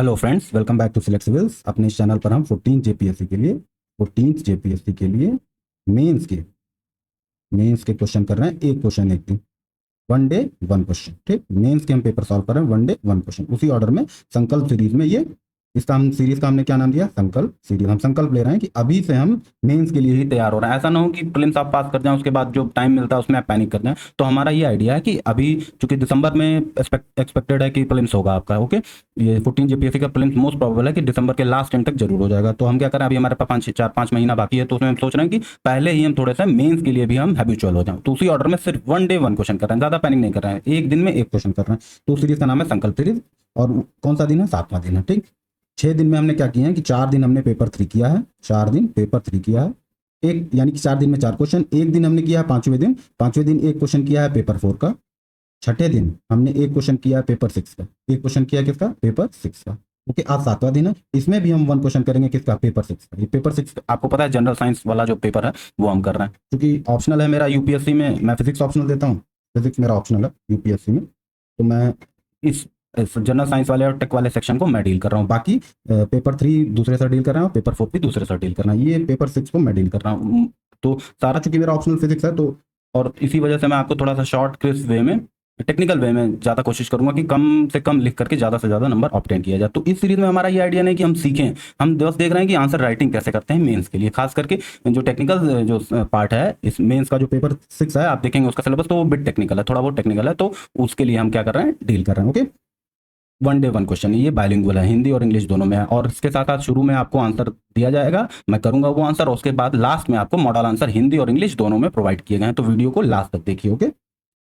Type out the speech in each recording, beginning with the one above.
Hello friends, welcome back to select civils. अपने इस channel पर हम 14 जेपीएससी के लिए मेंस के क्वेश्चन कर रहे हैं। एक क्वेश्चन एक दिन, वन डे वन क्वेश्चन। ठीक, मेंस के हम पेपर सॉल्व कर रहे हैं, वन डे वन क्वेश्चन, उसी ऑर्डर में संकल्प सीरीज में। ये इसका हम सीरीज का हमने क्या नाम दिया? संकल्प सीरीज। हम संकल्प ले रहे हैं कि अभी से हम मेंस के लिए ही तैयार हो रहे हैं। ऐसा ना हो कि प्रीलिम्स आप पास कर जाएं, उसके बाद जो टाइम मिलता है उसमें आप पैनिक कर जाएं। तो हमारा ये आइडिया है कि अभी चूंकि दिसंबर में एक्सपेक्टेड है कि प्रीलिम्स होगा आपका, ओके। ये 14 जेपीएससी का प्रीलिम्स मोस्ट प्रोबेबल है कि दिसंबर के लास्ट एंड तक जरूर हो जाएगा। तो हम क्या करें, अभी हमारे पास 5 महीना बाकी है, तो उसमें हम सोच रहे हैं कि पहले ही हम थोड़े से मेंस के लिए भी हम हैबिचुअल हो जाएं। तो उसी ऑर्डर में सिर्फ वन डे वन क्वेश्चन कर रहे हैं, ज्यादा पैनिक नहीं कर रहे हैं, एक दिन में एक क्वेश्चन कर रहे हैं। तो सीरीज का नाम है संकल्प सीरीज। और कौन सा दिन है? 7वां दिन है। ठीक, 6 दिन में हमने क्या किया है कि 4 दिन हमने पेपर 3 किया है, 4 दिन पेपर 3 किया है। एक यानी कि 4 दिन में 4 क्वेश्चन। एक दिन हमने किया है पांचवें दिन एक क्वेश्चन किया है पेपर 4 का। छठे दिन हमने एक क्वेश्चन किया है पेपर 6 का। एक क्वेश्चन किया किसका? पेपर 6 का। ओके, आज 7वां दिन है, इसमें भी हम वन क्वेश्चन करेंगे किसका? पेपर 6 का। ये पेपर 6 आपको पता है जनरल साइंस वाला जो पेपर है वो हम कर रहे हैं, क्योंकि ऑप्शनल है मेरा यूपीएससी में। मैं फिजिक्स ऑप्शनल देता हूँ, फिजिक्स मेरा ऑप्शनल है यूपीएससी में। तो मैं इस जनरल साइंस वाले और टेक वाले सेक्शन को मैं डील कर रहा हूँ। बाकी पेपर 3 दूसरे से डील कर रहा हूँ, पेपर 4 भी दूसरे से डील कर रहा हूँ। ये पेपर 6 को मैं डील कर रहा हूँ। तो सारा चूंकि मेरा ऑप्शनल फिजिक्स है, तो और इसी वजह से मैं आपको थोड़ा सा शॉर्ट क्रिस्प वे में, टेक्निकल वे में ज़्यादा कोशिश करूंगा कि कम से कम लिख करके ज़्यादा से ज़्यादा नंबर ऑब्टेन किया जाए। तो इस सीरीज में हमारा ये आइडिया नहीं कि हम सीखें, हम बस देख रहे हैं कि आंसर राइटिंग कैसे करते हैं मेंस के लिए। खास करके जो टेक्निकल जो पार्ट है इस मेंस का, जो पेपर 6 है, आप देखेंगे उसका सिलेबस तो वो बिट टेक्निकल है, थोड़ा बहुत टेक्निकल है। तो उसके लिए हम क्या कर रहे हैं? डील कर रहे हैं। Okay, one day one question. ये बायलिंगुअल है, हिंदी और इंग्लिश दोनों में है। और इसके साथ साथ शुरू में आपको आंसर दिया जाएगा, मैं करूंगा वो आंसर, और उसके बाद लास्ट में आपको मॉडल आंसर हिंदी और इंग्लिश दोनों में प्रोवाइड किए गए हैं। तो वीडियो को लास्ट तक देखिए। ओके,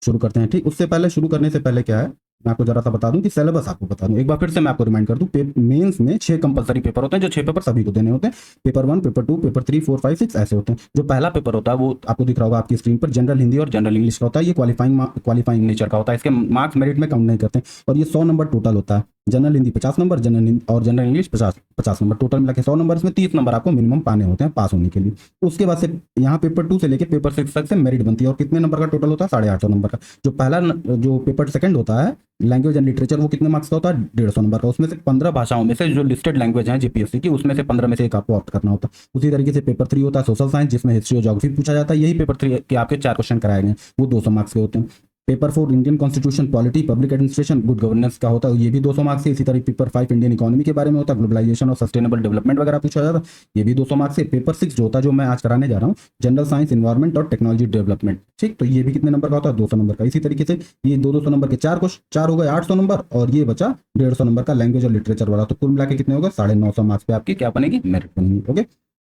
शुरू करते हैं। ठीक, उससे पहले, शुरू करने से पहले क्या है, मैं आपको जरा सा बता दूं कि सिलेबस आपको बता दूं। एक बार फिर से मैं आपको रिमाइंड कर दूं, मेंस में 6 कंपलसरी पेपर होते हैं, जो 6 पेपर सभी को देने होते हैं। पेपर 1, पेपर 2, पेपर 3, 4, 5, 6 ऐसे होते हैं। जो पहला पेपर होता है वो आपको दिख रहा होगा आपकी स्क्रीन पर, जनरल हिंदी और जनरल इंग्लिश का होता है। ये क्वालिफाइंग नेचर का होता है, इसके मार्क्स मेरिट में काउंट नहीं करते। और ये 100 नंबर टोटल होता है। General Hindi 50 number, general English 50 number, total मिला के 100 नंबर। इसमें 30 नंबर आपको मिनिमम पाने होते हैं पास होने के लिए। उसके बाद से यहाँ पेपर 2 से लेके पेपर 6 तक से मेरिट बनती है। और कितने नंबर का टोटल होता है? 850 नंबर का। जो पेपर सेकंड होता है, लैंग्वेज एंड लिटरेचर, वो कितने मार्क्स का होता है? 150 नंबर का। उसमें से 15 भाषाओं में से जो लिस्टेड लैंग्वेज है जीपीएससी की, उसमें से 15 में से एक आपको ऑप्ट करना होता है। उसी तरीके से पेपर 3 होता है सोशल साइंस, जिसमें हिस्ट्री और ज्योग्राफी पूछा जाता है। यही पेपर 3 के आपके 4 क्वेश्चन कराए गए, वो 200 मार्क्स के होते हैं। Paper 4 Indian constitution, polity, public administration, good governance का होता है, ये भी 200 मार्क्स से। इसी तरह पेपर 5 इंडियन इकोनॉमी के बारे में होता है, ग्लोबलाइजेशन और सस्टेनेबल डेवलपमेंट वगैरह पूछा जाता है, ये भी 200 मार्क्स से। पेपर 6 जो होता है, जो मैं आज कराने जा रहा हूँ, जनरल साइंस, इन्वायरमेंट और टेक्नोलॉजी डेवलपमेंट। ठीक, तो ये भी कितने नंबर का होता है? 200 नंबर का। इसी तरीके से ये 200 नंबर के 4 हो गए 800 नंबर, और ये बचा 150 नंबर का लैंग्वेज और लिटरेचर वाला। तो कुल मिला के कितने होगा? 950 मार्क्स पे आपकी क्या बनेगी? मेरिट बनेगी। ओके,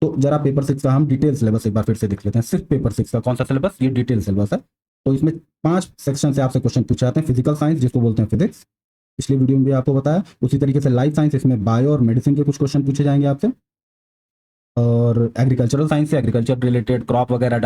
तो जरा पेपर 6 का हम डिटेल सिलेबस एक बार फिर से देख लेते हैं। सिर्फ पेपर 6 का कौन सा सिलेबस? ये डिटेल सिलेबस है। तो इसमें 5 सेक्शन से आपसे क्वेश्चन पूछे जाते हैं। फिजिकल साइंस, जिसको बोलते हैं फिजिक्स, पिछली वीडियो में भी आपको बताया। उसी तरीके से लाइफ साइंस, इसमें बायो और मेडिसिन के कुछ क्वेश्चन पूछे जाएंगे आपसे। और एग्रीकल्चरल साइंस से एग्रीकल्चर रिलेटेड क्रॉप वगैरह,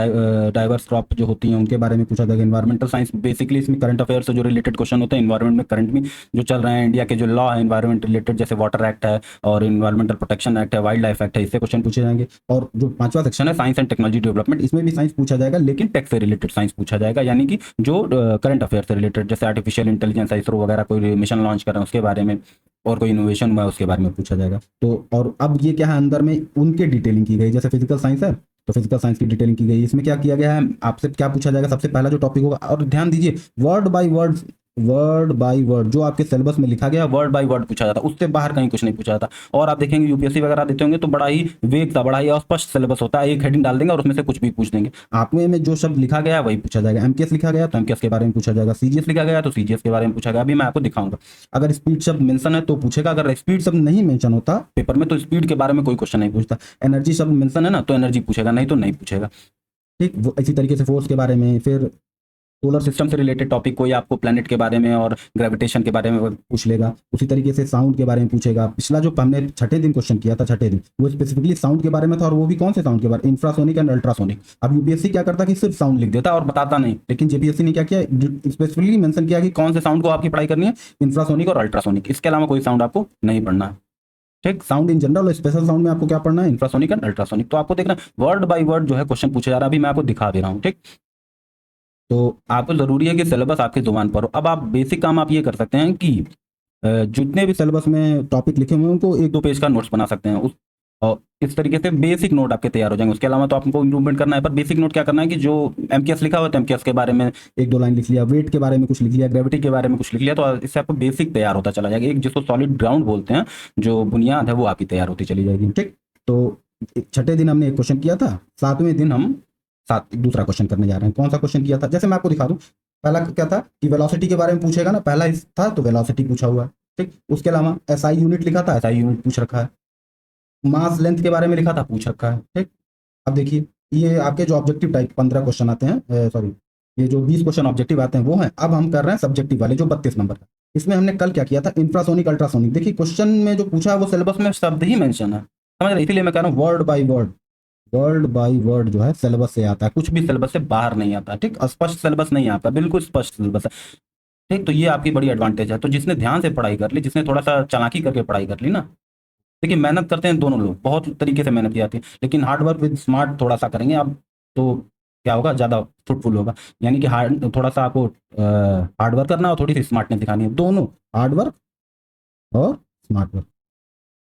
डाइवर्स क्रॉप जो होती हैं उनके बारे में पूछा जाएगा। इन्वायरमेंटल साइंस, बेसिकली इसमें करंट अफेयर से जो रिलेटेड क्वेश्चन होते हैं, इन्वायरमेंट में करंट में जो चल रहे हैं, इंडिया के जो लॉ है इन्वायरमेंट रिलेटेड, जैसे वाटर एक्ट है और इन्वायरमेंटल प्रोटेक्शन एक्ट है, वाइल्ड लाइफ एक्ट है, इससे क्वेश्चन पूछे जाएंगे। और जो 5वां सेक्शन है साइंस एंड टेक्नोलॉजी डेवलपमेंट, इसमें भी साइंस पूछा जाएगा, लेकिन टेक से रिलेटेड साइंस पूछा जाएगा, यानी कि जो करंट अफेयर से रिलेटेड, जैसे आर्टिफिशियल इंटेलिजेंस, इसरो वगैरह कोई मिशन लॉन्च कर रहे हैं उसके बारे में, और कोई इनोवेशन हुआ है उसके बारे में पूछा जाएगा। तो और अब ये क्या है, अंदर में उनके डिटेलिंग की गई। जैसे फिजिकल साइंस है, तो फिजिकल साइंस की डिटेलिंग की गई। इसमें क्या किया गया है, आपसे क्या पूछा जाएगा? सबसे पहला जो टॉपिक होगा, और ध्यान दीजिए, वर्ड बाय वर्ड जो आपके सिलेबस में लिखा गया, वर्ड बाय वर्ड पूछा जाता है, उससे बाहर कहीं कुछ नहीं पूछा जाता। और आप देखेंगे यूपीएससी वगैरह देते होंगे तो बड़ा ही वेग सा, बड़ा ही अस्पष्ट सिलेबस होता है। एक हेडिंग डाल देंगे और उसमें से कुछ भी पूछ देंगे। आपने में जो शब्द लिखा गया वही पूछा जाएगा। एमकेएस लिखा गया तो एमकेएस के बारे में पूछा जाएगा, सीजीएस लिखा गया तो सीजीएस के बारे में पूछा गया। अभी मैं आपको दिखाऊंगा। अगर स्पीड शब्द मेंशन है तो पूछेगा, अगर स्पीड शब्द नहीं मेंशन होता पेपर में तो स्पीड के बारे में कोई क्वेश्चन नहीं पूछता। एनर्जी शब्द मेंशन है ना, तो एनर्जी पूछेगा, नहीं तो नहीं पूछेगा। ठीक, वो इसी तरीके से फोर्स के बारे में, फिर सोलर सिस्टम से रिलेटेड टॉपिक कोई आपको प्लैनेट के बारे में और ग्रेविटेशन के बारे में पूछ लेगा। उसी तरीके से साउंड के बारे में पूछेगा। पिछला जो हमने छठे दिन क्वेश्चन किया था, छठे दिन, वो स्पेसिफिकली साउंड के बारे में था। और वो भी कौन से साउंड के बारे में? Infrasonic and ultrasonic. अब यूपीएससी क्या करता कि सिर्फ साउंड लिख देता और बताता नहीं, लेकिन जेपीएससी ने क्या किया, स्पेसिफिकली मेंशन किया कि कौन से साउंड को आपकी पढ़ाई करनी है, इंफ्रासोनिक और अल्ट्रासोनिक। इसके अलावा कोई साउंड आपको नहीं पढ़ना है। ठीक, साउंड इन जनरल और स्पेशल साउंड में आपको क्या पढ़ना है? Infrasonic and ultrasonic. तो आपको देखना वर्ड बाय वर्ड जो है क्वेश्चन पूछा जा रहा है, अभी मैं आपको दिखा दे रहा हूँ। ठीक, तो आपको जरूरी है कि सिलेबस आपके जुबान पर हो। अब आप बेसिक काम आप ये कर सकते हैं कि जितने भी सिलेबस में टॉपिक लिखे हुए हैं उनको 1-2 पेज का नोट्स बना सकते हैं उस, और इस तरीके से बेसिक नोट आपके तैयार हो जाएंगे। उसके अलावा तो आपको इंप्रूवमेंट करना है, पर बेसिक नोट क्या करना है कि जो एमकेएस लिखा हुआ है तो एमकेएस के बारे में 1-2 लाइन लिख लिया, वेट के बारे में कुछ लिख लिया, ग्रेविटी के बारे में कुछ लिख लिया, तो इससे आपको बेसिक तैयार होता चला जाएगा। एक जिसको सॉलिड ग्राउंड बोलते हैं, जो बुनियाद है वो आपकी तैयार होती चली जाएगी। ठीक, तो छठे दिन हमने एक क्वेश्चन किया था, 7वें दिन हम दूसरा क्वेश्चन करने जा रहे हैं। कौन सा क्वेश्चन किया था, जैसे मैं आपको दिखा दूं। पहला क्या था कि वेलोसिटी के बारे में पूछेगा ना, पहला था तो वेलोसिटी पूछा हुआ है। ठीक, उसके अलावा एसआई यूनिट लिखा था, एसआई यूनिट पूछ रखा है। मास लेंथ के बारे में लिखा था, पूछ रखा है। ठीक, अब देखिए ये आपके जो ऑब्जेक्टिव टाइप 15 क्वेश्चन आते हैं, सॉरी ये जो 20 क्वेश्चन ऑब्जेक्टिव आते हैं वो हैं। अब हम कर रहे हैं सब्जेक्टिव वाले जो 32 नंबर का। इसमें हमने कल क्या किया था, इंफ्रासोनिक अल्ट्रासोनिक। देखिए क्वेश्चन में जो पूछा है वो सिलेबस में शब्द ही मेंशन है, समझ रहे, इसीलिए मैं कह रहा हूँ word by word, word by word जो है सिलेबस से आता है, कुछ भी सिलेबस से बाहर नहीं आता। ठीक, स्पष्ट सिलेबस नहीं आता, बिल्कुल स्पष्ट सिलेबस है। ठीक, तो ये आपकी बड़ी एडवांटेज है। तो जिसने ध्यान से पढ़ाई कर ली, जिसने थोड़ा सा चालाकी करके पढ़ाई कर ली ना, देखिए मेहनत करते हैं दोनों लोग, बहुत तरीके से मेहनत की जाती है, लेकिन हार्ड वर्क विद स्मार्ट थोड़ा सा करेंगे आप तो क्या होगा, ज़्यादा फ्रूटफुल होगा। यानी कि हार्ड, थोड़ा सा आपको हार्ड वर्क करना और थोड़ी सी स्मार्टनेस दिखानी है, दोनों हार्ड वर्क और स्मार्ट वर्क।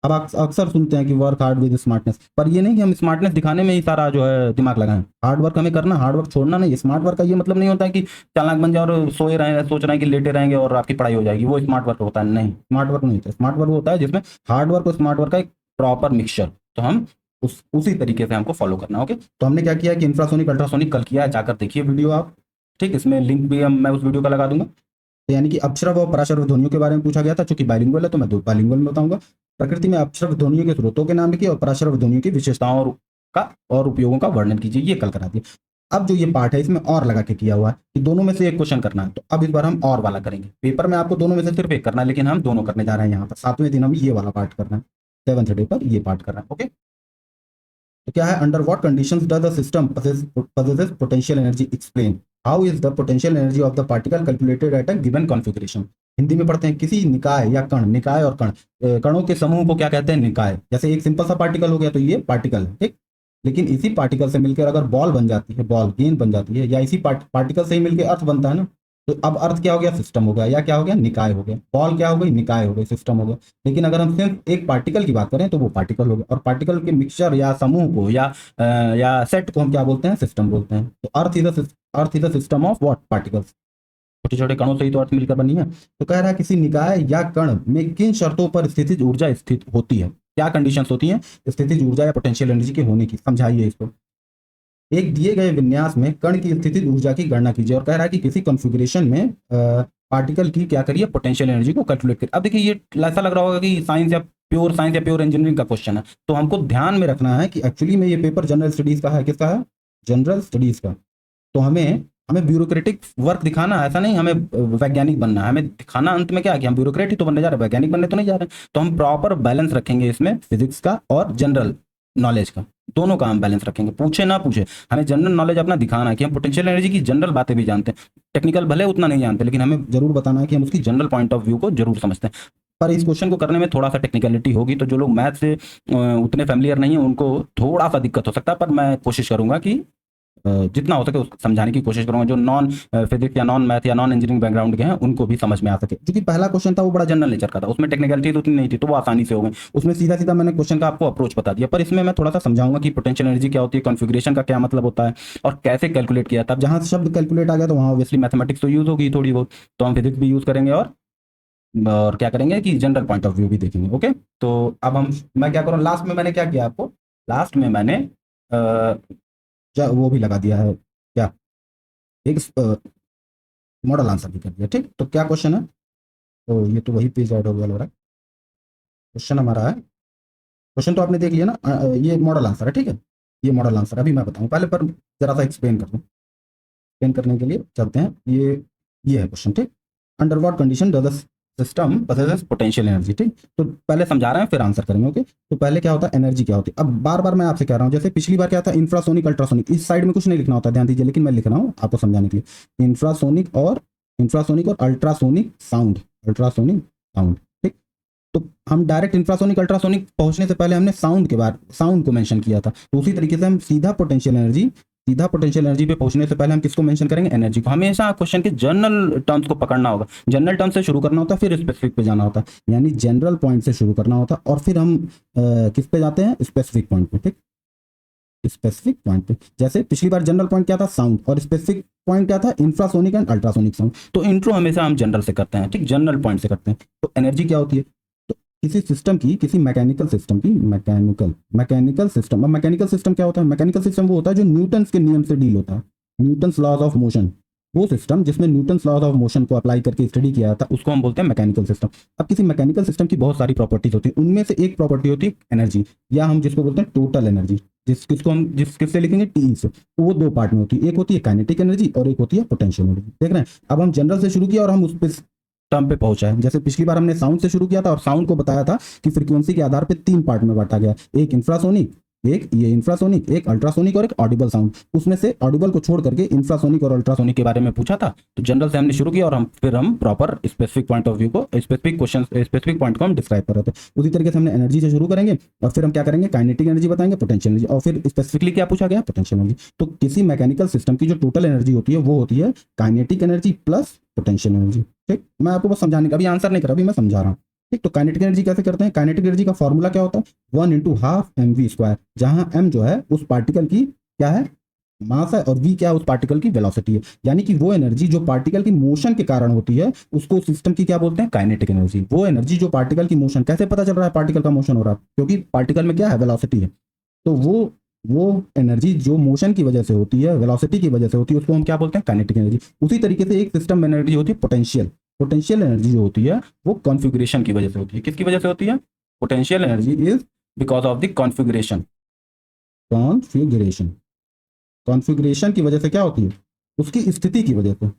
अब अक्सर सुनते हैं कि वर्क हार्ड विद स्मार्टनेस, पर ये नहीं कि हम स्मार्टनेस दिखाने में ही सारा जो है दिमाग लगाएं। हार्ड वर्क हमें करना, हार्ड वर्क छोड़ना नहीं। स्मार्ट वर्क का ये मतलब नहीं होता है कि चालाक बन जाए और सोए रहे, सोच रहे हैं कि लेटे रहेंगे और आपकी पढ़ाई हो जाएगी, वो स्मार्ट वर्क होता है। नहीं, स्मार्ट वर्क नहीं होता। स्मार्ट वर्क होता है जिसमें हार्ड वर्क और स्मार्ट वर्क का एक प्रॉपर मिक्सचर, तो हम उसी तरीके से हमको फॉलो करना। ओके, तो हमने क्या किया कि इंफ्रासोनिक अल्ट्रासोनिक कल किया है, जाकर देखिए वीडियो आप। ठीक, इसमें लिंक भी मैं उस वीडियो का लगा दूंगा। तो यानी कि अपश्रव और पराश्रव ध्वनियों के बारे में पूछा गया था, चूंकि बाइलिंगुअल है तो मैं दो बाइलिंगुअल में बताऊंगा। प्रकृति में अपश्रव ध्वनियों के स्रोतों के नाम लिखिए और पराश्रव ध्वनियों की विशेषताओं का और उपयोगों का वर्णन कीजिए, ये कल करा दिया। अब जो ये पार्ट है इसमें और लगा के किया हुआ है कि दोनों में से एक क्वेश्चन करना है, तो अब इस बार हम और वाला करेंगे। पेपर में आपको दोनों में से सिर्फ एक करना है, लेकिन हम दोनों करने जा रहे हैं यहाँ पर। 7वें दिन हम ये वाला पार्ट करना है, 7th डे पर ये पार्ट करना है। ओके, तो क्या है, under what conditions does the system possesses potential energy, explain how is the potential energy of the particle calculated at a given configuration। Hindi में पढ़ते हैं, किसी निकाय या कण, निकाय और कण, कणों के समूह को क्या कहते हैं, निकाय। जैसे एक सिंपल सा पार्टिकल हो गया तो ये पार्टिकल है। ठीक, लेकिन इसी पार्टिकल से मिलकर अगर बॉल बन जाती है, बॉल गेंद बन जाती है, या इसी पार्टिकल से ही मिलकर अर्थ बनता है ना, तो अब अर्थ क्या हो गया, सिस्टम हो गया, या क्या हो गया, निकाय हो गया। बॉल क्या हो गई, निकाय हो गई, सिस्टम हो गया। लेकिन अगर हम सिर्फ एक पार्टिकल की बात करें तो वो पार्टिकल हो गया, और पार्टिकल के मिक्सचर या समूह को या सेट को हम क्या बोलते हैं, सिस्टम बोलते हैं। तो earth is the system of what, particles. छोटे छोटे कणों से ही तो अर्थ मिलकर बनी है। तो कह रहा है किसी निकाय या कण में किन शर्तों पर स्थितिज ऊर्जा स्थित होती है, क्या कंडीशंस होती हैं स्थितिज ऊर्जा या पोटेंशियल एनर्जी के होने की, समझाइए इसको। एक दिए गए विन्यास में कण की स्थितिज ऊर्जा की गणना कीजिए, और कह रहा है कि किसी कॉन्फ़िगरेशन में पार्टिकल की क्या करिए, पोटेंशियल एनर्जी को कैलकुलेट करिए। अब देखिए ये ऐसा लग रहा होगा कि साइंस या प्योर इंजीनियरिंग का क्वेश्चन है, तो हमको ध्यान में रखना है कि एक्चुअली में ये पेपर जनरल स्टडीज का है। किसका है, जनरल स्टडीज का। तो हमें ब्यूरोक्रेटिक वर्क दिखाना है, ऐसा नहीं हमें वैज्ञानिक बनना है। हमें दिखाना अंत में क्या है कि हम ब्यूरोक्रेट ही तो बनने जा रहे हैं, वैज्ञानिक बनने तो नहीं जा रहे हैं। तो हम प्रॉपर बैलेंस रखेंगे इसमें, फिजिक्स का और जनरल नॉलेज का, दोनों का हम बैलेंस रखेंगे। पूछे ना पूछे, हमें जनरल नॉलेज अपना दिखाना है कि हम पोटेंशियल एनर्जी की जनरल बातें भी जानते हैं, टेक्निकल भले उतना नहीं जानते, लेकिन हमें जरूर बताना है कि हम उसकी जनरल पॉइंट ऑफ व्यू को जरूर समझते हैं। पर इस क्वेश्चन को करने में थोड़ा सा टेक्निकलिटी होगी, तो जो लोग मैथ से उतने फैमिलियर नहीं है उनको थोड़ा सा दिक्कत हो सकता है, पर मैं कोशिश करूंगा कि जितना हो सके उसको समझाने की कोशिश करूंगा। जो नॉन फिजिक्स या नॉन मैथ या नॉन इंजीनियरिंग बैकग्राउंड के हैं उनको भी समझ में आ सके। क्योंकि पहला क्वेश्चन था वो बड़ा जनरल नेचर का था, उसमें टेक्निकलिटी तो उतनी नहीं थी, तो वो आसानी से हो गई। उसमें सीधा सीधा मैंने क्वेश्चन का आपको अप्रोच बता दिया, पर इसमें मैं थोड़ा सा समझाऊंगा कि पोटेंशियल एनर्जी क्या होती है, कॉन्फिगरेशन का क्या मतलब होता है और कैसे कैलकुलेट किया था। अब जहां शब्द कैलकुलेट आ गया तो वहाँ ऑब्वियसली मैथमेटिक्स तो यूज होगी थोड़ी बहुत, तो हम फिजिक्स भी यूज करेंगे और क्या करेंगे कि जनरल पॉइंट ऑफ व्यू भी देखेंगे। ओके, तो अब मैं क्या करूँ, लास्ट में मैंने क्या किया आपको, लास्ट में मैंने वो भी लगा दिया है क्या, एक मॉडल आंसर भी कर दिया। ठीक, तो क्या क्वेश्चन है, तो ये तो वही पेज ऐड हो गया लग रहा है। क्वेश्चन हमारा है, क्वेश्चन तो आपने देख लिया ना, ये मॉडल आंसर है। ठीक है, ये मॉडल आंसर अभी मैं बताऊँ पहले, पर जरा सा एक्सप्लेन कर दूँ। एक्सप्लेन करने के लिए चलते हैं, ये है क्वेश्चन। ठीक, under what condition does the system possesses potential energy. ठीक, तो पहले समझा रहे हैं फिर आंसर करेंगे। ओके, तो पहले क्या होता है, एनर्जी क्या होती है। अब बार बार मैं आपसे कह रहा हूँ, जैसे पिछली बार क्या था, इंफ्रासोनिक अल्ट्रासोनिक, इस साइड में कुछ नहीं लिखना होता, ध्यान दीजिए, लेकिन मैं लिख रहा हूँ आपको समझाने के लिए। इंफ्रासोनिक और अल्ट्रासोनिक साउंड, ठीक। तो हम डायरेक्ट इंफ्रासोनिक अल्ट्रासोनिक पहुंचने से पहले हमने साउंड को मेंशन किया था, तो उसी तरीके से हम सीधा पोटेंशियल एनर्जी सीधा पोटेंशियल एनर्जी पे पहुंचने से पहले हम किसको मेंशन करेंगे, एनर्जी को। हमेशा क्वेश्चन के जनरल टर्म्स को पकड़ना होगा, जनरल टर्म से शुरू करना होता है फिर स्पेसिफिक पे जाना होता है, यानी जनरल पॉइंट से शुरू करना होता है और फिर हम किस पे जाते हैं, स्पेसिफिक पॉइंट पे। ठीक, स्पेसिफिक पॉइंट पे, जैसे पिछली बार जनरल पॉइंट क्या था, साउंड, और स्पेसिफिक पॉइंट क्या था, इंफ्रासोनिक एंड अल्ट्रासोनिक साउंड। तो इंट्रो हमेशा हम जनरल से करते हैं, ठीक, जनरल पॉइंट से करते हैं। तो एनर्जी क्या होती है, तो किसी सिस्टम की, किसी मैकेनिकल सिस्टम की, मैकेनिकल सिस्टम, अब मैकेनिकल सिस्टम क्या होता है, मैकेनिकल सिस्टम वो होता है जो न्यूटन्स के नियम से डील होता है, न्यूटन्स लॉज ऑफ मोशन। वो सिस्टम जिसमें न्यूटन्स लॉज ऑफ मोशन को अप्लाई करके स्टडी किया था उसको हम बोलते हैं मैकेनिकल सिस्टम। अब किसी मैकेनिकल सिस्टम की बहुत सारी प्रॉपर्टीज होती है, उनमें से एक प्रॉपर्टी होती है एनर्जी, या हम जिसको बोलते हैं टोटल एनर्जी, किसको हम किससे लिखेंगे, टी से। वो दो पार्ट में होती है, एक होती है काइनेटिक एनर्जी और एक होती है पोटेंशियल एनर्जी। देख रहे हैं, अब हम जनरल से शुरू किया और हम उस पर टर्म पे पहुंचा है। जैसे पिछली बार हमने साउंड से शुरू किया था और साउंड को बताया था कि फ्रीक्वेंसी के आधार पे 3 पार्ट में बांटा गया, एक इंफ्रासोनिक, एक ये इंफ्रासोनिक, एक अल्ट्रासोनिक और एक ऑडिबल साउंड। उसमें से ऑडिबल को छोड़ करके इंफ्रासोनिक और अल्ट्रासोनिक के बारे में पूछा था, तो जनरल से हमने शुरू किया और फिर हम proper specific point of view को, स्पेसिफिक क्वेश्चन, स्पेसिफिक पॉइंट को हम डिस्क्राइब कर रहे थे। उसी तरीके से हमने एनर्जी से शुरू करेंगे और फिर हम क्या करेंगे, काइनेटिक एनर्जी बताएंगे, पोटेंशियल एनर्जी, और फिर स्पेसिफिकली क्या पूछा गया, पोटेंशियल एनर्जी। तो किसी मैकेनिकल सिस्टम की जो टोटल एनर्जी होती है वो होती है kinetic energy plus potential energy. ठीक, मैं आपको बस समझाने का, अभी आंसर नहीं कर रहा, अभी मैं समझा रहा हूँ। ठीक, तो काइनेटिक एनर्जी कैसे करते हैं, काइनेटिक एनर्जी का फॉर्मूला क्या होता है, 1 इंटू हाफ mv², जहां m जो है उस पार्टिकल की क्या है, मास है, और v क्या है उस पार्टिकल की वेलोसिटी है। यानी कि वो एनर्जी जो पार्टिकल की मोशन के कारण होती है उसको सिस्टम की क्या बोलते हैं, काइनेटिक एनर्जी। वो एनर्जी जो पार्टिकल की मोशन, कैसे पता चल रहा है पार्टिकल का मोशन हो रहा है, क्योंकि पार्टिकल में क्या है, वेलोसिटी है। तो वो एनर्जी जो मोशन की वजह से होती है, वेलोसिटी की वजह से होती है, उसको हम क्या बोलते हैं, काइनेटिक एनर्जी। उसी तरीके से एक सिस्टम में एनर्जी होती है पोटेंशियल, पोटेंशियल एनर्जी जो होती है वो कॉन्फ़िगरेशन की वजह से होती है। किसकी वजह से होती है, potential energy is because of the configuration, configuration, configuration की वजह से क्या होती है, उसकी स्थिति की वजह से,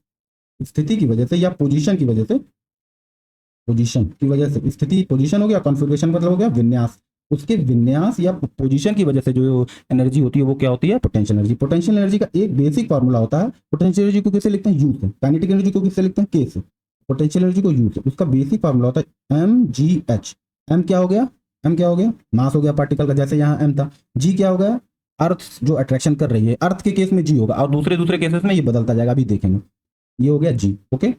स्थिति की वजह से या पोजीशन की वजह से, पोजीशन की वजह से, स्थिति पोजीशन हो गया, कॉन्फ़िगरेशन मतलब हो गया विन्यास, उसके विन्यास या पोजीशन की वजह से जो एनर्जी होती है वो क्या होती है, पोटेंशियल एनर्जी। पोटेंशियल एनर्जी का एक बेसिक फार्मूला होता है, पोटेंशियल एनर्जी को किससे लिखते हैं, यू से, काइनेटिक एनर्जी को किससे लिखते हैं, के से, पोटेंशियल एनर्जी को यू से। उसका बेसिक फार्मूला होता है mgh। एम क्या हो गया, एम क्या हो गया, मास हो गया पार्टिकल का, जैसे यहाँ एम था। जी क्या हो गया, अर्थ जो अट्रैक्शन कर रही है, अर्थ के केस में जी होगा और दूसरे केसेस में ये बदलता जाएगा, अभी देखेंगे। ये हो गया जी, ओके।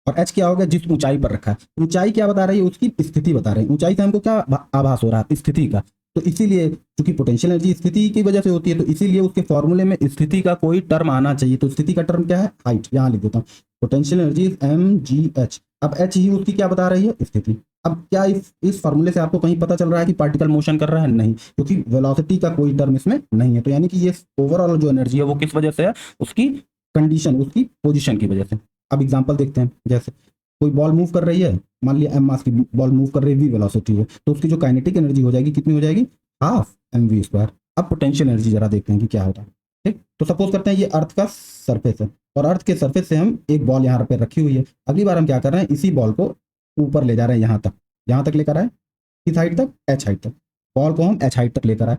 और एच क्या हो गया, जिस ऊंचाई पर रखा है, ऊंचाई क्या बता रही है, उसकी स्थिति बता रही है। ऊंचाई से हमको क्या आभास हो रहा है, स्थिति का। तो इसीलिए चूंकि पोटेंशियल एनर्जी स्थिति की वजह से होती है, तो इसीलिए उसके फॉर्मूले में स्थिति का कोई टर्म आना चाहिए। तो स्थिति का टर्म क्या है, हाइट, यहाँ लिख देता हूँ, पोटेंशियल एनर्जी इज mgh। अब एच ही उसकी क्या बता रही है, स्थिति। अब क्या इस फॉर्मूले से आपको कहीं पता चल रहा है कि पार्टिकल मोशन कर रहा है, नहीं, क्योंकि वेलोसिटी का कोई टर्म इसमें नहीं है। तो यानी कि ये ओवरऑल जो एनर्जी है वो किस वजह से है, उसकी कंडीशन, उसकी पोजीशन की वजह से। अब एग्जांपल देखते हैं, जैसे कोई बॉल मूव कर रही है, मान लिया एम मास की बॉल मूव कर रही है, वी वेलोसिटी है, तो उसकी जो काइनेटिक एनर्जी हो जाएगी, कितनी हो जाएगी, हाफ mv²। अब पोटेंशियल एनर्जी जरा देखते हैं कि क्या होता है। ठीक, तो सपोज करते हैं ये अर्थ का सरफेस है और अर्थ के सरफेस से हम एक बॉल यहाँ पे रखी हुई है। अगली बार हम क्या कर रहे हैं, इसी बॉल को ऊपर ले जा रहे हैं, यहाँ तक लेकर आए, किस हाइट तक, एच हाइट तक। बॉल को हम एच हाइट तक लेकर आए।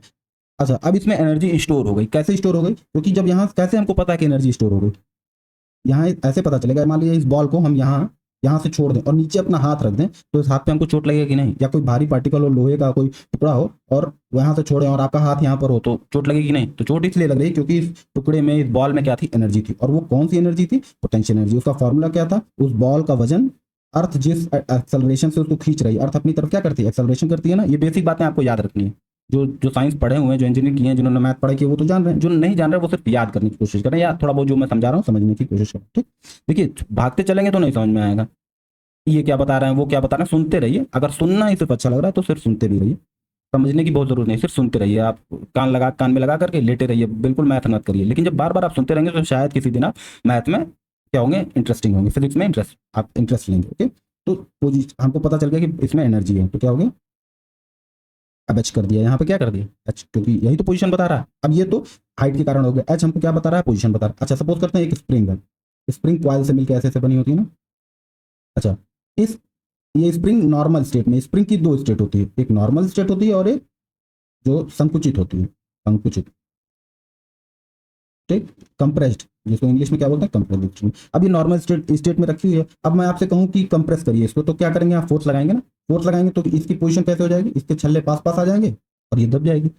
अच्छा, अब इसमें एनर्जी स्टोर हो गई। कैसे स्टोर हो गई, क्योंकि जब यहाँ, कैसे हमको पता है कि एनर्जी स्टोर हो गई, यहाँ ऐसे पता चलेगा। मान लीजिए इस बॉल को हम यहाँ से छोड़ दें और नीचे अपना हाथ रख दें, तो इस हाथ पे हमको चोट लगेगी कि नहीं, या कोई भारी पार्टिकल हो, लोहे का कोई टुकड़ा हो और वहां से छोड़ें और आपका हाथ यहाँ पर हो, तो चोट लगेगी नहीं। तो चोट इसलिए लग रही क्योंकि इस टुकड़े में, इस बॉल में क्या थी, एनर्जी थी। और वो कौन सी एनर्जी थी, पोटेंशियल एनर्जी। उसका फॉर्मूला क्या था, उस बॉल का वजन, अर्थ जिस एक्सेलरेशन से उसको खींच रही है, अर्थ अपनी तरफ क्या करती है, एक्सेलरेशन करती है ना। ये बेसिक बातें आपको याद रखनी है। जो साइंस पढ़े हुए हैं, जो इंजीनियर किए हैं, जिन्होंने मैथ पढ़ाई की, वो तो जान रहे हैं। जो नहीं जान रहे वो सिर्फ याद करने की कोशिश करें, या थोड़ा बहुत जो मैं समझा रहा हूँ समझने की कोशिश करें। ठीक, देखिए भागते चलेंगे तो नहीं समझ में आएगा, ये क्या बता रहे हैं, वो क्या बता रहे हैं, सुनते रहिए। अगर सुनना ही सिर्फ अच्छा लग रहा है तो सिर्फ सुनते भी रहिए, समझने की बहुत जरूरत नहीं, सिर्फ सुनते रहिए। आप कान में लगा करके लेटे रहिए, बिल्कुल मैथ मत करिए। लेकिन जब बार बार आप सुनते रहेंगे तो शायद किसी दिन आप मैथ में क्या होंगे, इंटरेस्टिंग होंगे, फिजिक्स में आप इंटरेस्ट लेंगे। ओके, तो हमको पता चल गया कि इसमें एनर्जी है, तो क्या हो गया, अब एच कर दिया, यहाँ पे क्या कर दिया, एच, क्योंकि यही तो पोजीशन बता रहा है। अब ये तो हाइट के कारण हो गया, एच हमको क्या बता रहा है, पोजीशन बता रहा है। अच्छा, सपोज करते हैं एक स्प्रिंग है, स्प्रिंग कॉइल से मिलकर ऐसे बनी होती है ना। अच्छा, ये स्प्रिंग नॉर्मल स्टेट में, स्प्रिंग की 2 स्टेट होती है, एक नॉर्मल स्टेट होती है और एक जो संकुचित होती है, संकुचित। ठीक, कंप्रेस्ड, जिसको इंग्लिश में क्या बोलते हैं, कंप्रेस्ड। अब ये नॉर्मल स्टेट में रखी हुई है। अब मैं आपसे कहूँ कि कंप्रेस करिए इसको, तो क्या करेंगे, आप फोर्स लगाएंगे ना। फोर्स लगाएंगे तो इसकी पोजीशन कैसे हो जाएगी, इसके छल्ले पास पास आ जाएंगे और ये दब जाएगी।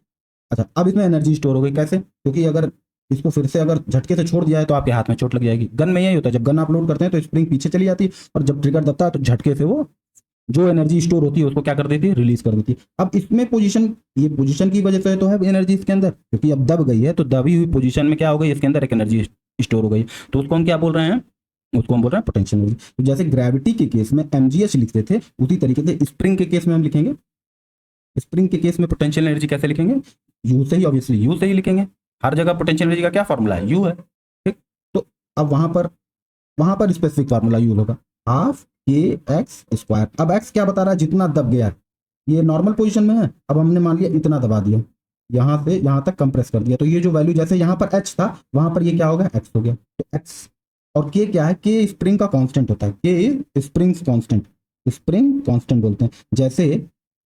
अच्छा, अब इसमें एनर्जी स्टोर हो गई, कैसे, क्योंकि अगर इसको फिर से अगर झटके से छोड़ दिया है तो आपके हाथ में चोट लग जाएगी। गन में यही होता है, जब गन आप लोड करते हैं तो स्प्रिंग पीछे चली जाती है और जब ट्रिगर दबता है तो झटके से वो जो एनर्जी स्टोर होती है उसको क्या कर देती है, रिलीज कर देती है। अब इसमें पोजीशन, ये पोजीशन की वजह से तो है एनर्जी इसके अंदर, क्योंकि अब दब गई है तो दबी हुई पोजीशन में क्या हो गई, इसके अंदर एक एनर्जी स्टोर हो गई, तो उसको हम क्या बोल रहे हैं, उसको हम बोल रहे हैं पोटेंशियल एनर्जी। तो जैसे ग्रेविटी के केस में mgh लिखते थे, उसी तरीके से स्प्रिंग के केस में हम लिखेंगे, स्प्रिंग के केस में पोटेंशियल एनर्जी कैसे लिखेंगे, यू से ही, ऑब्वियसली यू से ही लिखेंगे। हर जगह पोटेंशियल एनर्जी का क्या फॉर्मूला है, यू है, ठीक। तो अब वहां पर स्पेसिफिक फार्मूला यूज होगा, हाफ के एक्स स्क्वायर। अब एक्स क्या बता रहा है, जितना दब गया, ये नॉर्मल पोजीशन में है, अब हमने मान लिया इतना दबा दिया, यहां से यहां तक कंप्रेस कर दिया, तो ये जो वैल्यू, जैसे यहां पर एच था वहां पर ये क्या होगा, एक्स हो गया। तो एक्स और के क्या है, के स्प्रिंग का कांस्टेंट होता है, के स्प्रिंग कांस्टेंट, स्प्रिंग कांस्टेंट बोलते हैं। जैसे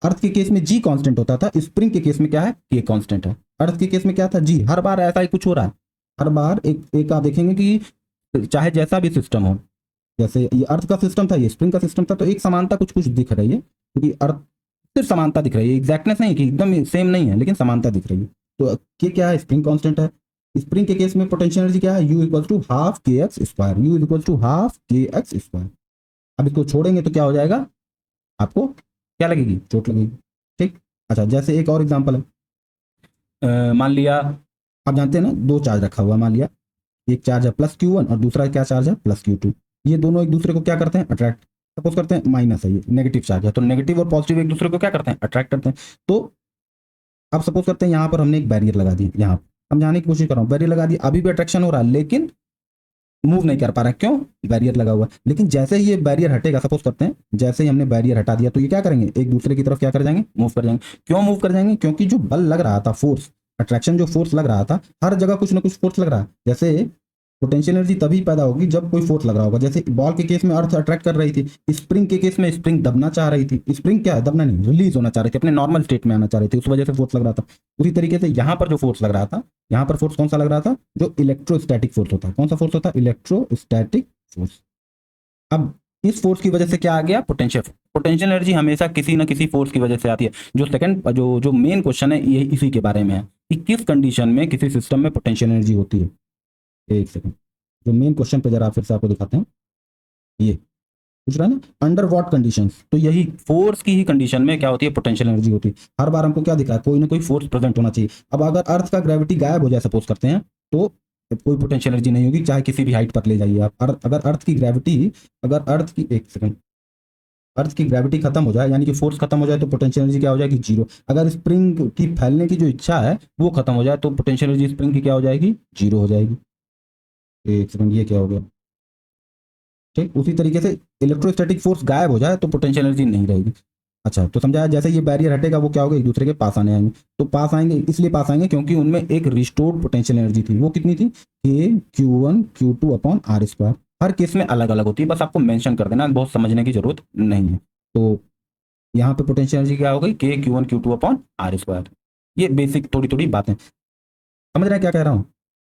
अर्थ के केस में जी कांस्टेंट होता था, स्प्रिंग के केस में क्या है, के कांस्टेंट है। अर्थ के केस में क्या था, जी। हर बार ऐसा ही कुछ हो रहा है, हर बार एक आप देखेंगे कि चाहे जैसा भी सिस्टम हो, जैसे ये अर्थ का सिस्टम था, ये स्प्रिंग का सिस्टम था, तो एक समानता कुछ कुछ दिख रही है, क्योंकि अर्थ सिर्फ समानता दिख रही है, एग्जैक्टनेस नहीं कि एकदम सेम नहीं है, लेकिन समानता दिख रही है। तो के क्या है, स्प्रिंग कांस्टेंट है। स्प्रिंग के केस में पोटेंशियल एनर्जी क्या है, U equal to half k x square, U equal to half k x square. अब इसको छोड़ेंगे तो क्या हो जाएगा, आपको क्या लगेगी, चोट लगेगी, ठीक। अच्छा, जैसे एक और एग्जांपल है, मान लिया आप जानते हैं ना, दो चार्ज रखा हुआ, मान लिया एक चार्ज है प्लस Q1 और दूसरा क्या चार्ज है, प्लस Q2। ये दोनों एक दूसरे को क्या करते हैं, अट्रैक्ट, सपोज करते हैं माइनस है, ये नेगेटिव चार्ज है, तो नेगेटिव और पॉजिटिव एक दूसरे को क्या करते हैं, अट्रैक्ट करते हैं। तो अब सपोज करते हैं यहाँ पर हमने एक बैरियर लगा दी, यहाँ समझाने की कोशिश कर रहा हूँ, बैरियर लगा दी, अभी भी अट्रैक्शन हो रहा है लेकिन मूव नहीं कर पा रहा है, क्यों, बैरियर लगा हुआ है। लेकिन जैसे ही ये बैरियर हटेगा, सपोज करते हैं जैसे ही हमने बैरियर हटा दिया, तो ये क्या करेंगे, एक दूसरे की तरफ क्या कर जाएंगे, मूव कर जाएंगे। क्यों मूव कर जाएंगे, क्योंकि जो बल लग रहा था, फोर्स, अट्रैक्शन जो फोर्स लग रहा था, हर जगह कुछ ना कुछ फोर्स लग रहा है। जैसे पोटेंशियल एनर्जी तभी पैदा होगी जब कोई फोर्स लग रहा होगा। जैसे बॉल के केस में अर्थ अट्रैक्ट कर रही थी, स्प्रिंग के केस में स्प्रिंग दबना चाह रही थी, स्प्रिंग क्या है, दबना नहीं, रिलीज होना चाह रही थी, अपने नॉर्मल स्टेट में आना चाह रही थी, उस वजह से फोर्स लग रहा था। उसी तरीके से यहाँ पर जो फोर्स लग रहा था, यहाँ पर फोर्स कौन सा लग रहा था, जो इलेक्ट्रोस्टैटिक फोर्स होता है। कौन सा फोर्स होता है, इलेक्ट्रोस्टैटिक फोर्स। अब इस फोर्स की वजह से क्या आ गया, पोटेंशियल। पोटेंशियल एनर्जी हमेशा किसी ना किसी फोर्स की वजह से आती है। जो सेकंड जो मेन क्वेश्चन है ये इसी के बारे में है कि किस कंडीशन में किसी सिस्टम में पोटेंशियल एनर्जी होती है। एक सेकंड, जो मेन क्वेश्चन पे जरा फिर से आपको दिखाते हैं, ये पूछ रहा है ना, अंडर व्हाट कंडीशंस, तो यही फोर्स की ही कंडीशन में क्या होती है, पोटेंशियल एनर्जी होती है। हर बार हमको क्या दिखा है, कोई ना कोई फोर्स प्रेजेंट होना चाहिए। अब अगर अर्थ का ग्रेविटी गायब हो जाए, सपोज करते हैं, तो कोई पोटेंशियल एनर्जी नहीं होगी, चाहे किसी भी हाइट पर ले जाइए आप। अगर अर्थ की ग्रेविटी, अगर अर्थ की, एक सेकंड, अर्थ की ग्रेविटी खत्म हो जाए, यानी कि फोर्स खत्म हो जाए, तो पोटेंशियल एनर्जी क्या हो जाएगी, जीरो। अगर स्प्रिंग की फैलने की जो इच्छा है वो खत्म हो जाए, तो पोटेंशियल एनर्जी स्प्रिंग की क्या हो जाएगी, जीरो हो जाएगी। एक सेकंड, ये क्या हो गया, ठीक। उसी तरीके से इलेक्ट्रोस्टैटिक फोर्स गायब हो जाए तो पोटेंशियल एनर्जी नहीं रहेगी। अच्छा, तो समझाया, जैसे ये बैरियर हटेगा वो क्या होगा, एक दूसरे के पास आने आएंगे। तो पास आएंगे, इसलिए पास आएंगे क्योंकि उनमें एक रिस्टोर्ड पोटेंशियल एनर्जी थी। वो कितनी थी, k Q1 Q2 upon r square. हर केस में अलग अलग होती है, बस आपको मेंशन कर देना, बहुत समझने की जरूरत नहीं है। तो यहाँ पे पोटेंशियल एनर्जी क्या हो गई, k Q1 Q2 upon r square. ये बेसिक थोड़ी थोड़ी बातें समझ रहे हैं क्या कह रहा हूँ,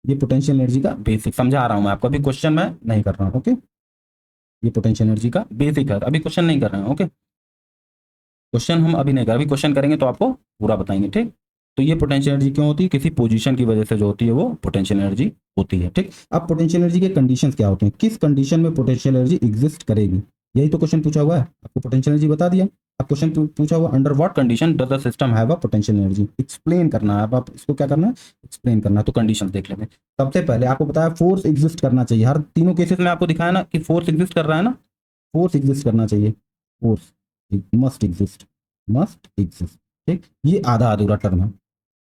ये पोटेंशियल एनर्जी का बेसिक समझा रहा हूँ मैं आपको, अभी क्वेश्चन मैं नहीं कर रहा हूँ, ओके। ये पोटेंशियल एनर्जी का बेसिक है, अभी क्वेश्चन नहीं कर रहे हैं, ओके। क्वेश्चन हम अभी नहीं कर, अभी क्वेश्चन करेंगे तो आपको पूरा बताएंगे, ठीक। तो ये पोटेंशियल एनर्जी क्यों होती है, किसी पोजीशन की वजह से जो होती है वो पोटेंशियल एनर्जी होती है, ठीक। अब पोटेंशियल एनर्जी के कंडीशंस क्या होते हैं, किस कंडीशन में पोटेंशियल एनर्जी एग्जिस्ट करेगी, यही तो क्वेश्चन पूछा हुआ है। आपको पोटेंशियल एनर्जी बता दिया, अब क्वेश्चन पूछा हुआ under what condition does the system have a potential energy, explain करना है। अब आप इसको क्या करना है, एक्सप्लेन करना है। तो कंडीशन देख लेते हैं। सबसे पहले आपको बताया फोर्स एग्जिस्ट करना चाहिए, हर तीनों केसेस में आपको दिखाया ना कि फोर्स एग्जिस्ट कर रहा है ना, फोर्स एग्जिस्ट करना चाहिए, force must exist, must exist, ठीक। ये आधा अधूरा टर्म है।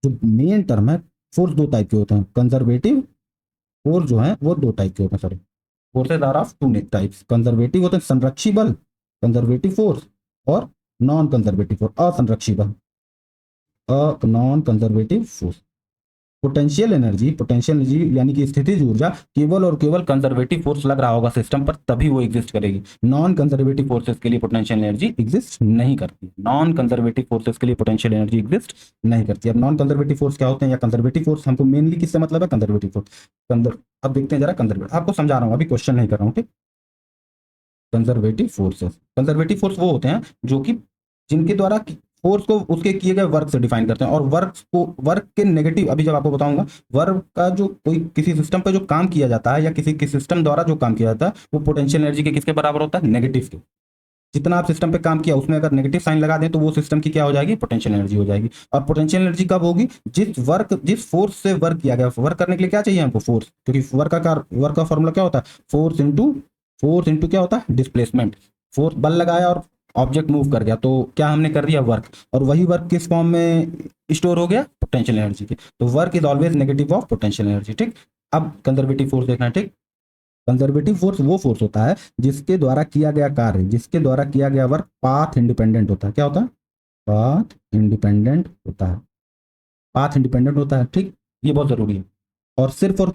जो मेन टर्म है, फोर्स दो टाइप के होते हैं, कंजर्वेटिव फोर्स जो है वो दो टाइप के होते हैं, sorry, forces are of two types. Conservative होते हैं संरक्षी बल, कंजर्वेटिव फोर्स, और नॉन कंजर्वेटिव फोर्स, असंरक्षी बल, non conservative force. Potential energy यानी कि स्थितिज ऊर्जा केवल और केवल कंजर्वेटिव फोर्स लग रहा होगा सिस्टम पर, तभी वो एग्जिस्ट करेगी। नॉन कंजर्वेटिव फोर्सेस के लिए पोटेंशियल एनर्जी एग्जिस्ट नहीं करती, नॉन कंजर्वेटिव फोर्सेस के लिए पोटेंशियल एनर्जी एग्जिस्ट नहीं करती। अब नॉन कंजर्वेटिव फोर्स क्या होते हैं, या कंजर्वेटिव फोर्स, हमको मेनली किससे मतलब है, कंजर्वेटिव फोर्स। अब देखते हैं जरा कंजर्वेटिव, आपको समझा रहा हूँ, अभी क्वेश्चन नहीं कर रहा हूँ, ठीक। कंजर्वेटिव फोर्सेस, कंजर्वेटिव फोर्स वो होते हैं जो कि जिनके द्वारा फोर्स को उसके किए गए वर्क से डिफाइन करते हैं, और वर्क के नेगेटिव, अभी जब आपको बताऊंगा, वर्क का जो कोई किसी सिस्टम पे जो काम किया जाता है या किसी सिस्टम द्वारा जो काम किया जाता है वो पोटेंशियल एनर्जी के किसके बराबर होता है, नेगेटिव के। जितना आप सिस्टम पे काम किया उसमें अगर नेगेटिव साइन लगा दें तो वो सिस्टम की क्या हो जाएगी, पोटेंशियल एनर्जी हो जाएगी। और पोटेंशियल एनर्जी कब होगी, जिस फोर्स से वर्क किया गया, वर्क करने के लिए क्या चाहिए हमको, फोर्स, क्योंकि वर्क का फॉर्मूला क्या होता है, फोर्स इंटू क्या होता है, डिस्प्लेसमेंट। फोर्स, बल लगाया और ऑब्जेक्ट मूव कर गया तो क्या हमने कर दिया, वर्क, और वही वर्क किस फॉर्म में स्टोर हो गया, पोटेंशियल एनर्जी के। तो work is always negative of potential energy, ठीक। अब कंजर्वेटिव फोर्स देखना, ठीक। कंजर्वेटिव फोर्स वो फोर्स होता है जिसके द्वारा किया गया कार्य, जिसके द्वारा किया गया वर्क पाथ इंडिपेंडेंट होता है। क्या होता है, पाथ इंडिपेंडेंट होता है, पाथ इंडिपेंडेंट होता है, ठीक। ये बहुत जरूरी है। और सिर्फ और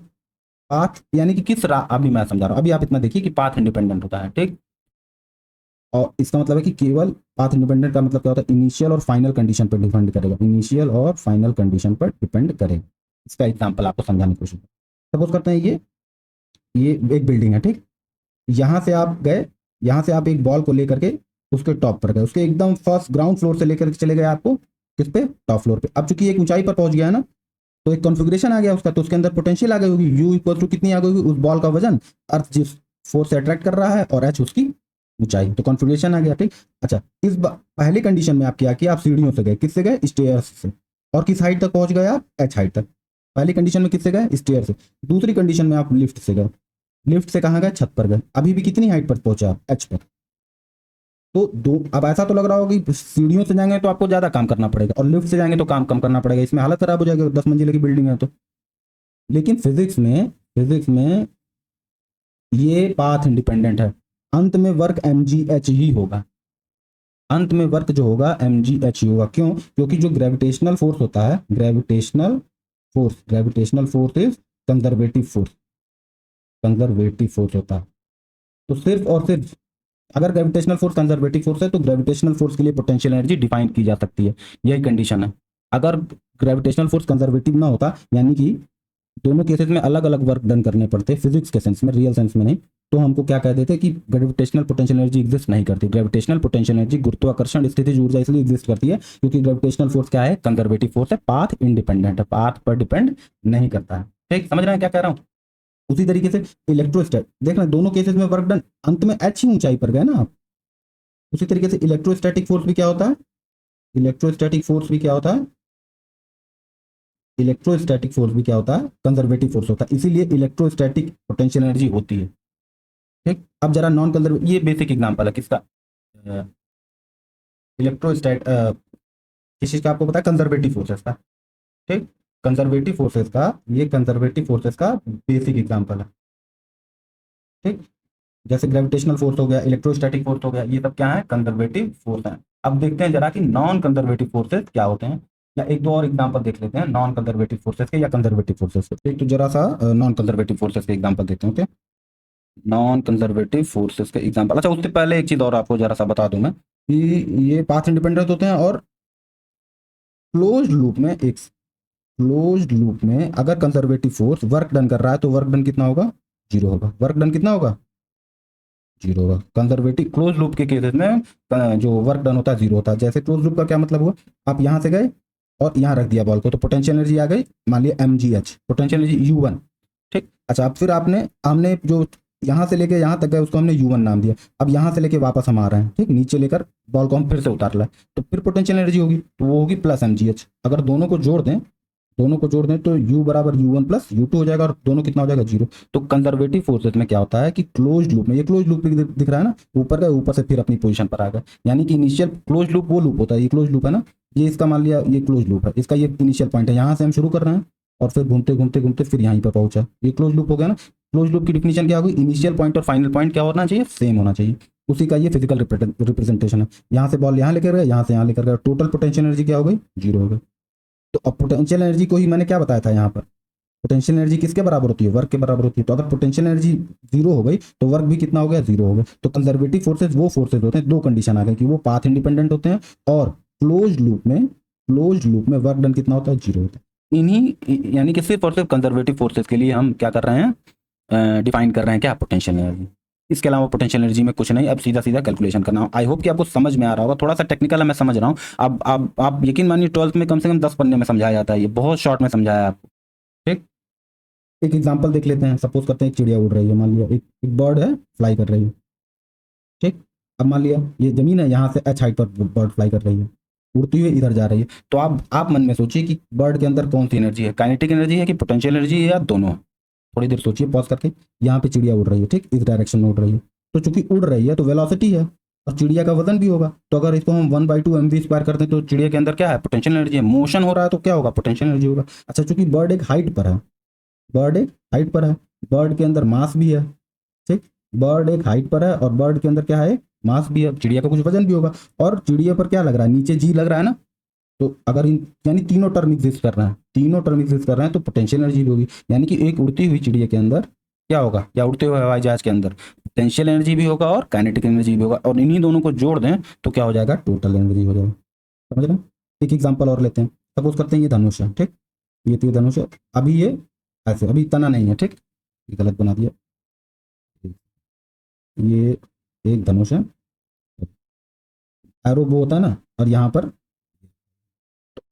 पाथ यानी कि किस राह, अभी मैं समझा रहा हूं, अभी आप इतना देखिए कि पाथ इंडिपेंडेंट होता है, ठीक। और इसका मतलब है कि केवल पाथ इंडिपेंडेंट का मतलब क्या होता है, इनिशियल और फाइनल कंडीशन पर डिपेंड करेगा, इनिशियल और फाइनल कंडीशन पर डिपेंड करेगा। इसका एग्जांपल आपको समझाने की कोशिश, सपोज करते हैं ये एक बिल्डिंग है, ठीक। यहाँ से आप गए, यहाँ से आप एक बॉल को लेकर के उसके टॉप पर गए, उसके एकदम फर्स्ट ग्राउंड फ्लोर से लेकर के चले गए आपको किस पे, टॉप फ्लोर पे। अब चूंकि एक ऊंचाई पर पहुंच गया है ना, तो एक कॉन्फ़िगरेशन आ गया उसका, तो उसके अंदर पोटेंशियल आ गई होगी, यू इक्वल टू कितनी आ गई होगी, उस बॉल का वजन अर्थ जिस फोर्स से अट्रैक्ट कर रहा है, और एच उसकी ऊंचाई, तो कॉन्फ़िगरेशन आ गया, ठीक। अच्छा, पहली कंडीशन में आप क्या किया, आप सीढ़ियों से गए, किससे गए, स्टेयर्स से, और किस हाइट तक पहुंच गए आप, एच हाइट तक। पहली कंडीशन में किससे गए, स्टेयर से। दूसरी कंडीशन में आप लिफ्ट से गए, लिफ्ट से कहाँ गए, छत पर गए, अभी भी कितनी हाइट पर पहुंचे आप, एच पर। तो दो, अब ऐसा तो लग रहा होगा कि सीढ़ियों से जाएंगे तो आपको ज्यादा काम करना पड़ेगा, और लिफ्ट से जाएंगे तो काम कम करना पड़ेगा, इसमें हालत खराब हो जाएगी, 10 मंजिले की बिल्डिंग है तो। लेकिन फिजिक्स में ये पाथ इंडिपेंडेंट है, अंत में वर्क एम जी एच ही होगा, अंत में वर्क जो होगा एम जी एच ही होगा। क्यों, क्योंकि जो ग्रेविटेशनल फोर्स होता है, gravitational force is conservative force होता है। तो सिर्फ और सिर्फ अगर ग्रेविटेशनल फोर्स कंजर्वेटिव फोर्स है तो ग्रेविटेशनल फोर्स के लिए पोटेंशियल एनर्जी डिफाइन की जा सकती है, यही कंडीशन है। अगर ग्रेविटेशनल फोर्स कंजर्वेटिव ना होता, यानी कि दोनों केसेस में अलग अलग वर्क डन करने पड़ते फिजिक्स के सेंस में, रियल सेंस में नहीं, तो हमको क्या कह देते कि ग्रेविटेशनल पोटेंशियल एनर्जी एग्जिस्ट नहीं करती। ग्रेविटेशनल पोटेंशियल एनर्जी, गुरुत्वाकर्षण स्थितिज ऊर्जा इसलिए एग्जिस्ट करती है क्योंकि ग्रेविटेशनल फोर्स क्या है, कंजर्वेटिव फोर्स है, पाथ इंडिपेंडेंट है, पाथ पर डिपेंड नहीं करता है, ठीक। समझ रहे हैं क्या कह रहा हूँ। उसी तरीके से इलेक्ट्रोस्टैट, देखना दोनों केसेस में वर्क डन, अंत में एच ही ऊंचाई पर गए ना आप। उसी तरीके से इलेक्ट्रोस्टैटिक फोर्स भी क्या होता है, इलेक्ट्रोस्टैटिक फोर्स भी क्या होता है, इलेक्ट्रोस्टैटिक फोर्स भी क्या होता है, कंजर्वेटिव फोर्स होता है, इसीलिए इलेक्ट्रोस्टैटिक पोटेंशियल एनर्जी होती है, ठीक। अब जरा नॉन कंजर्वेटिव, ये बेसिक एग्जांपल है किसका, इलेक्ट्रोस्टैट किस चीज का आपको पता है, कंजर्वेटिव फोर्सेस का, ठीक। कंजर्वेटिव फोर्सेस का, ये कंजर्वेटिव फोर्सेस का बेसिक एग्जांपल है, ठीक। जैसे ग्रेविटेशनल फोर्स हो गया, इलेक्ट्रोस्टैटिक फोर्स हो गया, ये सब क्या है, कंजर्वेटिव फोर्स है। अब देखते हैं जरा कि नॉन कंजर्वेटिव फोर्सेस क्या होते हैं, या एक दो और एग्जांपल देख लेते हैं नॉन कंजर्वेटिव फोर्सेस के या कंजर्वेटिव फोर्सेस के, ठीक। तो जरा सा नॉन कंजर्वेटिव फोर्सेस के एग्जांपल देखते हैं, ओके। नॉन कंजर्वेटिव फोर्सेस के एग्जांपल, अच्छा उससे पहले एक चीज और आपको जरा सा बता दूं मैं कि ये पाथ इंडिपेंडेंट होते हैं, और क्लोज्ड लूप में अगर कंजर्वेटिव फोर्स वर्क डन कर रहा है तो वर्क डन कितना होगा, जीरो होगा, वर्क डन कितना होगा, जीरो होगा। कंजर्वेटिव क्लोज लूप के केसेस में जो वर्क डन होता है जीरो होता है। जैसे क्लोज लूप का क्या मतलब हुआ, आप यहाँ से गए और यहाँ रख दिया बॉल को, तो पोटेंशियल एनर्जी आ गई, मान लिया m g h, potential energy U1, ठीक। अच्छा, अब फिर हमने जो यहाँ से लेके यहाँ तक गए उसको हमने U1 नाम दिया। अब यहाँ से लेके वापस हम आ रहे हैं, ठीक, नीचे लेकर बॉल को हम फिर से उतार रहे हैं, तो फिर पोटेंशियल एनर्जी होगी, तो वो होगी प्लस एम जी एच। अगर दोनों को जोड़ दें तो U बराबर U1 प्लस U2 हो जाएगा, और दोनों कितना हो जाएगा, जीरो। तो कंजर्वेटिव फोर्सेस में क्या होता है कि क्लोज्ड लूप में, ये क्लोज्ड लूप दिख रहा है ना, ऊपर गए, ऊपर से फिर अपनी पोजीशन पर आ गए, यानी कि इनिशियल क्लोज्ड लूप वो लूप होता है, ये क्लोज्ड लूप है ना, ये इसका मान लिया ये क्लोज्ड लूप है, इसका ये इनिशियल पॉइंट है, यहाँ से हम शुरू कर रहे हैं और फिर घूमते घूमते घूमते फिर यहीं पर पहुंचा, ये क्लोज लूप हो गया ना। क्लोज लूप की डिफिनेशन क्या होगी, इनिशियल पॉइंट और फाइनल पॉइंट क्या होना चाहिए, सेम होना चाहिए, उसी का ये फिजिकल रिप्रेजेंटेशन है। यहाँ से बॉल यहाँ लेकर गए, यहाँ से यहाँ लेकर गए, टोटल पोटेंशियल एनर्जी क्या हो गई, जीरो हो गई। तो अब पोटेंशियल एनर्जी को ही मैंने क्या बताया था यहाँ पर, पोटेंशियल एनर्जी किसके बराबर होती है, वर्क के बराबर होती है। तो अगर पोटेंशियल एनर्जी जीरो हो गई तो वर्क भी कितना हो गया, जीरो हो गया। तो कंजर्वेटिव फोर्सेज वो फोर्सेज होते हैं, दो कंडीशन आ गई कि वो पाथ इंडिपेंडेंट होते हैं, और क्लोज्ड लूप में वर्क डन कितना होता है, जीरो होता है। इन्हीं यानी कि सिर्फ और सिर्फ कंजर्वेटिव फोर्सेज के लिए हम क्या कर रहे हैं, डिफाइन कर रहे हैं क्या, पोटेंशियल एनर्जी। इसके अलावा पोटेंशियल एनर्जी में कुछ नहीं, अब सीधा सीधा कैलकुलेशन करना। आई होप कि आपको समझ में आ रहा होगा, थोड़ा सा टेक्निकल है मैं समझ रहा हूँ। अब आप यकीन मानिए 12th में कम से कम 10 पन्ने में समझाया जाता है, ये बहुत शॉर्ट में समझाया है आपको। ठीक, एक एग्जांपल देख लेते हैं। सपोज करते हैं एक चिड़िया उड़ रही है, मान लिया एक बर्ड है, फ्लाई कर रही है। ठीक, अब मान लिया ये जमीन है, यहाँ से h हाइट पर बर्ड फ्लाई कर रही है, उड़ती हुई इधर जा रही है। तो आप मन में सोचिए कि बर्ड के अंदर कौन सी एनर्जी है, काइनेटिक एनर्जी है कि पोटेंशियल एनर्जी है, या दोनों। थोड़ी देर सोचिए पॉज करके। यहाँ पे चिड़िया उड़ रही है, ठीक, इस डायरेक्शन में उड़ रही है। तो चूंकि उड़ रही है तो वेलोसिटी है, और चिड़िया का वजन भी होगा। तो अगर इसको हम 1/2 mv² करते हैं तो चिड़िया के अंदर क्या है, पोटेंशियल एनर्जी है। मोशन हो रहा है तो क्या होगा, पोटेंशियल एनर्जी होगा। अच्छा, चूंकि बर्ड एक हाइट पर है, बर्ड एक हाइट पर है, बर्ड के अंदर मास भी है। ठीक, बर्ड एक हाइट पर है और बर्ड के अंदर क्या है, मास भी है। चिड़िया का कुछ वजन भी होगा, और चिड़िया पर क्या लग रहा है, नीचे जी लग रहा है ना। तो अगर इन यानी तीनों टर्म एग्जिस्ट कर रहे हैं, तीनों टर्म एग्जिस्ट कर रहे हैं, तो पोटेंशियल एनर्जी भी होगी। यानी कि एक उड़ती हुई चिड़िया के अंदर क्या होगा, या उड़ते हुए हवाई जहाज के अंदर पोटेंशियल एनर्जी भी होगा और काइनेटिक एनर्जी भी होगा, और इन्हीं दोनों को जोड़ दें तो क्या हो जाएगा, टोटल एनर्जी हो जाएगा। समझ रहे हैं। एक एग्जांपल और लेते हैं। सपोज करते हैं ये धनुष है, ठीक, ये तीर धनुष है। अभी ये ऐसे, अभी तना नहीं है, ठीक, ये गलत बना दिया। ये एक धनुष है, एरो वो होता है ना, और यहाँ पर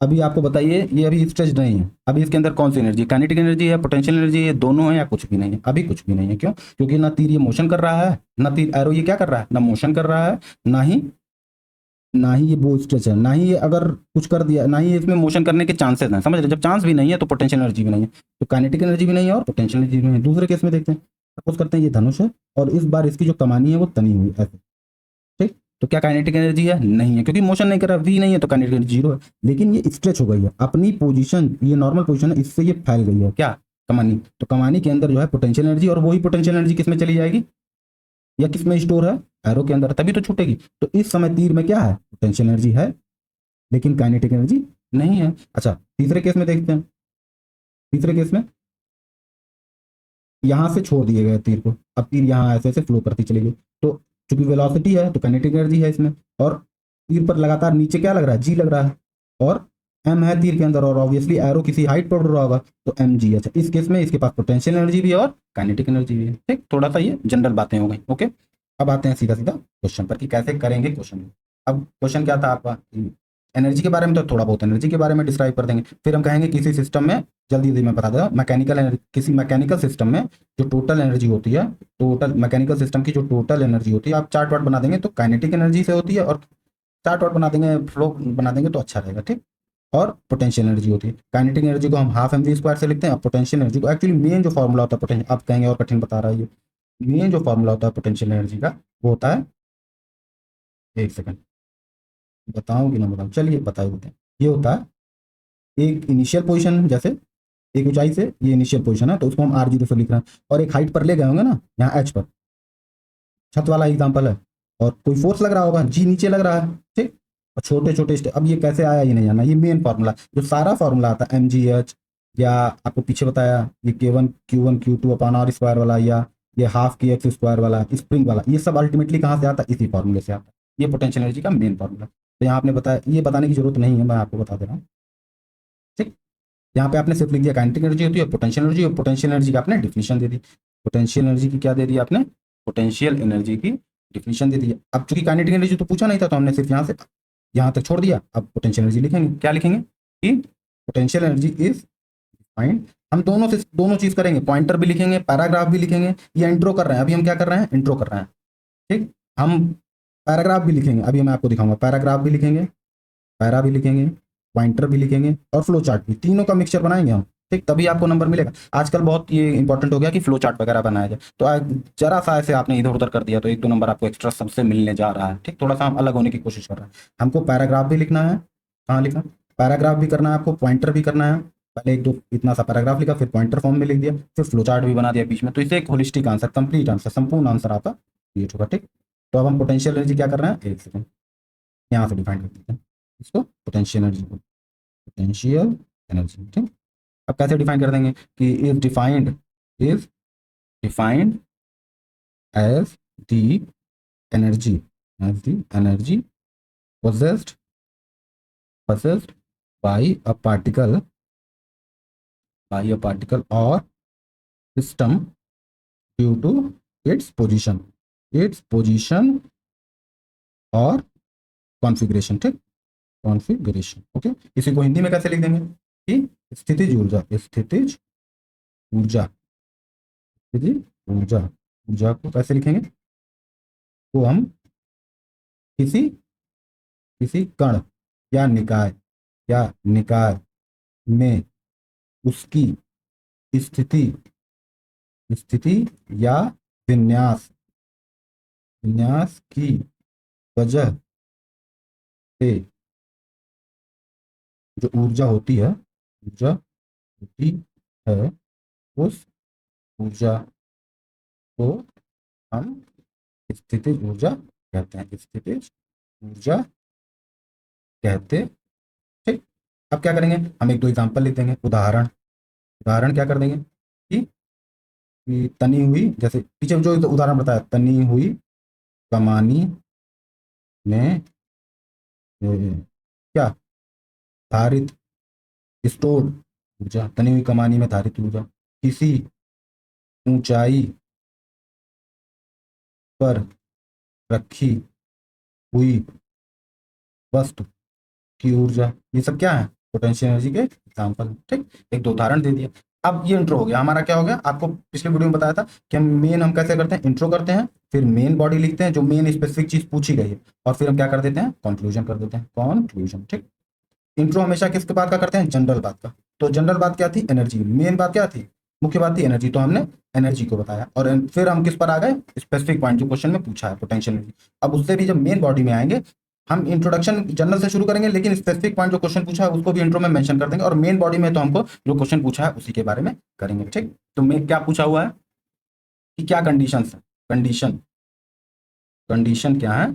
अभी आपको बताइए, ये अभी स्ट्रेच नहीं है। अभी इसके अंदर कौन सी एनर्जी, काइनेटिक एनर्जी है, पोटेंशियल एनर्जी है, दोनों है, या कुछ भी नहीं है। अभी कुछ भी नहीं है। क्यों? क्योंकि ना तीर ये मोशन कर रहा है, ना तीर एरो ये क्या कर रहा है, ना मोशन कर रहा है, ना ही ये वो स्ट्रेच है, ना ही ये अगर कुछ कर दिया, ना ही इसमें मोशन करने के चांसेस हैं। समझ रहे? जब चांस भी नहीं है तो पोटेंशियल एनर्जी भी नहीं है, तो काइनेटिक एनर्जी भी नहीं है और पोटेंशियल एनर्जी भी नहीं है। दूसरे केस में देखते हैं। सपोज करते हैं ये धनुष है और इस बार इसकी जो कमानी है वो तनी हुई ऐसे, ठीक। तो क्या काइनेटिक एनर्जी है? नहीं है, क्योंकि मोशन नहीं कर रहा, वी नहीं है, तो काइनेटिक एनर्जी जीरो है। लेकिन ये स्ट्रेच हो गई है अपनी पोजीशन, ये नॉर्मल पोजीशन है, इससे ये फैल गई है क्या, कमानी। तो कमानी के अंदर जो है पोटेंशियल एनर्जी, और वही पोटेंशियल एनर्जी किस में चली जाएगी, या किस में स्टोर है, एरो के अंदर, तभी तो छूटेगी। तो इस समय तीर में क्या है, पोटेंशियल एनर्जी है, लेकिन काइनेटिक एनर्जी नहीं है। अच्छा, तीसरे केस में देखते हैं। तीसरे केस में यहाँ से छोड़ दिए गए तीर को, अब तीर यहाँ ऐसे ऐसे फ्लो करती चली गई। तो चूंकि वेलोसिटी है तो काइनेटिक एनर्जी है इसमें, और तीर पर लगातार नीचे क्या लग रहा है, जी लग रहा है, और एम है तीर के अंदर, और ऑब्वियसली एरो किसी हाइट पर उड़ रहा होगा तो एम जी। अच्छा, इस केस में इसके पास पोटेंशियल एनर्जी भी है और काइनेटिक एनर्जी भी है। ठीक, थोड़ा सा ये जनरल बातें हो गई। ओके, अब आते हैं सीधा सीधा क्वेश्चन पर कि कैसे करेंगे क्वेश्चन। अब क्वेश्चन क्या था आपका, एनर्जी के बारे में, तो थोड़ा बहुत एनर्जी के बारे में डिस्क्राइब कर देंगे। फिर हम कहेंगे किसी सिस्टम में, जल्दी जल्दी मैं बता देता हूँ, मैकेनिकल किसी मैकेनिकल सिस्टम में जो टोटल एनर्जी होती है, टोटल मैकेनिकल सिस्टम की जो टोटल एनर्जी होती है, आप चार्ट वार्ट बना देंगे तो काइनेटिक एनर्जी से होती है, और चार्ट वार्ट बना देंगे, फ्लो बना देंगे तो अच्छा रहेगा। ठीक, और पोटेंशियल एनर्जी होती है। काइनेटिक एनर्जी को हम ½ mv² से लिखते हैं, और पोटेंशियल एनर्जी को एक्चुअली मेन जो फॉर्मूला होता है पोटेंशियल, आप कहेंगे और कठिन बता रहा है ये, मेन जो फॉर्मूला होता है पोटेंशियल एनर्जी का वो होता है, एक सेकंड बताऊं कि ना बताऊं, चलिए बता ही देते हैं। ये होता है एक इनिशियल पोजीशन, जैसे एक ऊंचाई से ये इनिशियल पोजीशन है तो उसको हम r0 से लिख रहे हैं, और एक हाइट पर ले गए होंगे ना, यहाँ h पर, छत वाला एग्जाम्पल है, और कोई फोर्स लग रहा होगा, जी नीचे लग रहा है, ठीक। और छोटे छोटे स्टेप, अब ये कैसे आया ये नहीं जाना, ये मेन फार्मूला जो सारा फार्मूला आता है mgh, या आपको पीछे बताया ये k1q1q2/r² वाला, या ये ½ kx² वाला, स्प्रिंग वाला, ये सब अल्टीमेटली कहाँ से आता है, इसी फार्मूले से आता है। ये पोटेंशियल एनर्जी का मेन फार्मूला। तो यहाँ आपने बताया, ये बताने की जरूरत नहीं है, मैं आपको बता दे रहा हूँ। ठीक, यहाँ पे आपने सिर्फ लिख दिया काइनेटिक एनर्जी होती है पोटेंशियल एनर्जी, और पोटेंशियल एनर्जी का आपने डिफिनेशन दे दी। पोटेंशियल एनर्जी की क्या दे दी आपने, पोटेंशियल एनर्जी की डिफिनेशन दे दी। अब चूंकि काइनेटिक एनर्जी तो पूछा नहीं था, तो हमने सिर्फ यहाँ से यहाँ तक छोड़ दिया। अब पोटेंशियल एनर्जी लिखेंगे, क्या लिखेंगे कि पोटेंशियल एनर्जी इज डिफाइंड। हम दोनों से दोनों चीज करेंगे, पॉइंटर भी लिखेंगे, पैराग्राफ भी लिखेंगे। ये इंट्रो कर रहे हैं, अभी हम क्या कर रहे हैं, इंट्रो कर रहे हैं। ठीक, हम पैराग्राफ भी लिखेंगे, अभी मैं आपको दिखाऊंगा, पैराग्राफ भी लिखेंगे, पैरा भी लिखेंगे, पॉइंटर भी लिखेंगे, और फ्लो चार्ट भी, तीनों का मिक्सचर बनाएंगे हम। ठीक, तभी आपको नंबर मिलेगा। आजकल बहुत ये इंपॉर्टेंट हो गया कि फ्लो चार्ट वगैरह बनाया जाए, तो जरा सा ऐसे आपने इधर उधर कर दिया तो 1-2 नंबर आपको एक्स्ट्रा सबसे मिलने जा रहा है। ठीक, थोड़ा सा हम अलग होने की कोशिश कर रहे हैं। हमको पैराग्राफ भी लिखना है, कहाँ लिखा, पैराग्राफ भी करना है आपको, पॉइंटर भी करना है। पहले 1-2 इतना सा पैराग्राफ लिखा, फिर पॉइंटर फॉर्म में लिख दिया, फिर फ्लो चार्ट भी बना दिया बीच में। तो इसे एक होलिस्टिक आंसर, कंप्लीट आंसर, संपूर्ण आंसर आपका क्रिएट होगा। ठीक, तो अब हम पोटेंशियल एनर्जी क्या कर रहे हैं, एक सेकंड यहाँ से डिफाइन कर देते हैं इसको, पोटेंशियल एनर्जी को, पोटेंशियल एनर्जी। ठीक, अब कैसे डिफाइन कर देंगे कि is defined as the energy, possessed possessed by a particle or system due to its position, its position और कॉन्फ़िगरेशन, ठीक, कॉन्फ़िगरेशन। ओके, इसी को हिंदी में कैसे लिख देंगे कि स्थितिज ऊर्जा, स्थितिज ऊर्जा, स्थितिज ऊर्जा, ऊर्जा को कैसे लिखेंगे, तो हम किसी किसी कण या निकाय में उसकी स्थिति स्थिति या विन्यास विन्यास की वजह से जो ऊर्जा होती है उस ऊर्जा को हम स्थितिज ऊर्जा कहते हैं, स्थितिज ऊर्जा कहते हैं। ठीक, अब क्या करेंगे, हम एक दो एग्जांपल लिख देंगे, उदाहरण क्या कर देंगे कि तनी हुई, जैसे पीछे जो उदाहरण बताया, तनी हुई कमानी में क्या धारित स्टोर्ड ऊर्जा, तनी हुई कमानी में धारित ऊर्जा किसी ऊंचाई पर रखी हुई वस्तु की ऊर्जा, ये सब क्या है, पोटेंशियल एनर्जी के एग्जांपल। ठीक, एक दो उदाहरण दे दिया। अब ये इंट्रो हो गया हमारा, क्या हो गया, आपको पिछले वीडियो में बताया था कि हम कैसे करते हैं, इंट्रो करते हैं, फिर मेन बॉडी लिखते हैं जो मेन स्पेसिफिक चीज पूछी गई है, और फिर हम क्या कर देते हैं, कंक्लूजन कर देते हैं, कंक्लूजन। ठीक, इंट्रो हमेशा किसके बात का करते हैं, जनरल बात का। तो जनरल बात क्या थी, एनर्जी, मेन बात क्या थी, मुख्य बात थी एनर्जी, तो हमने एनर्जी को बताया, और फिर हम किस पर आ गए, स्पेसिफिक पॉइंट जो क्वेश्चन में पूछा है, पोटेंशियल एनर्जी। अब उससे भी जब मेन बॉडी में आएंगे, हम इंट्रोडक्शन जनरल से शुरू करेंगे, लेकिन स्पेसिफिक पॉइंट जो क्वेश्चन पूछा है उसको भी इंट्रो में मेंशन कर देंगे, और मेन बॉडी में तो हमको जो क्वेश्चन पूछा है उसी के बारे में करेंगे। ठीक, तो मैं क्या पूछा हुआ है कि क्या कंडीशन है, कंडीशन क्या है,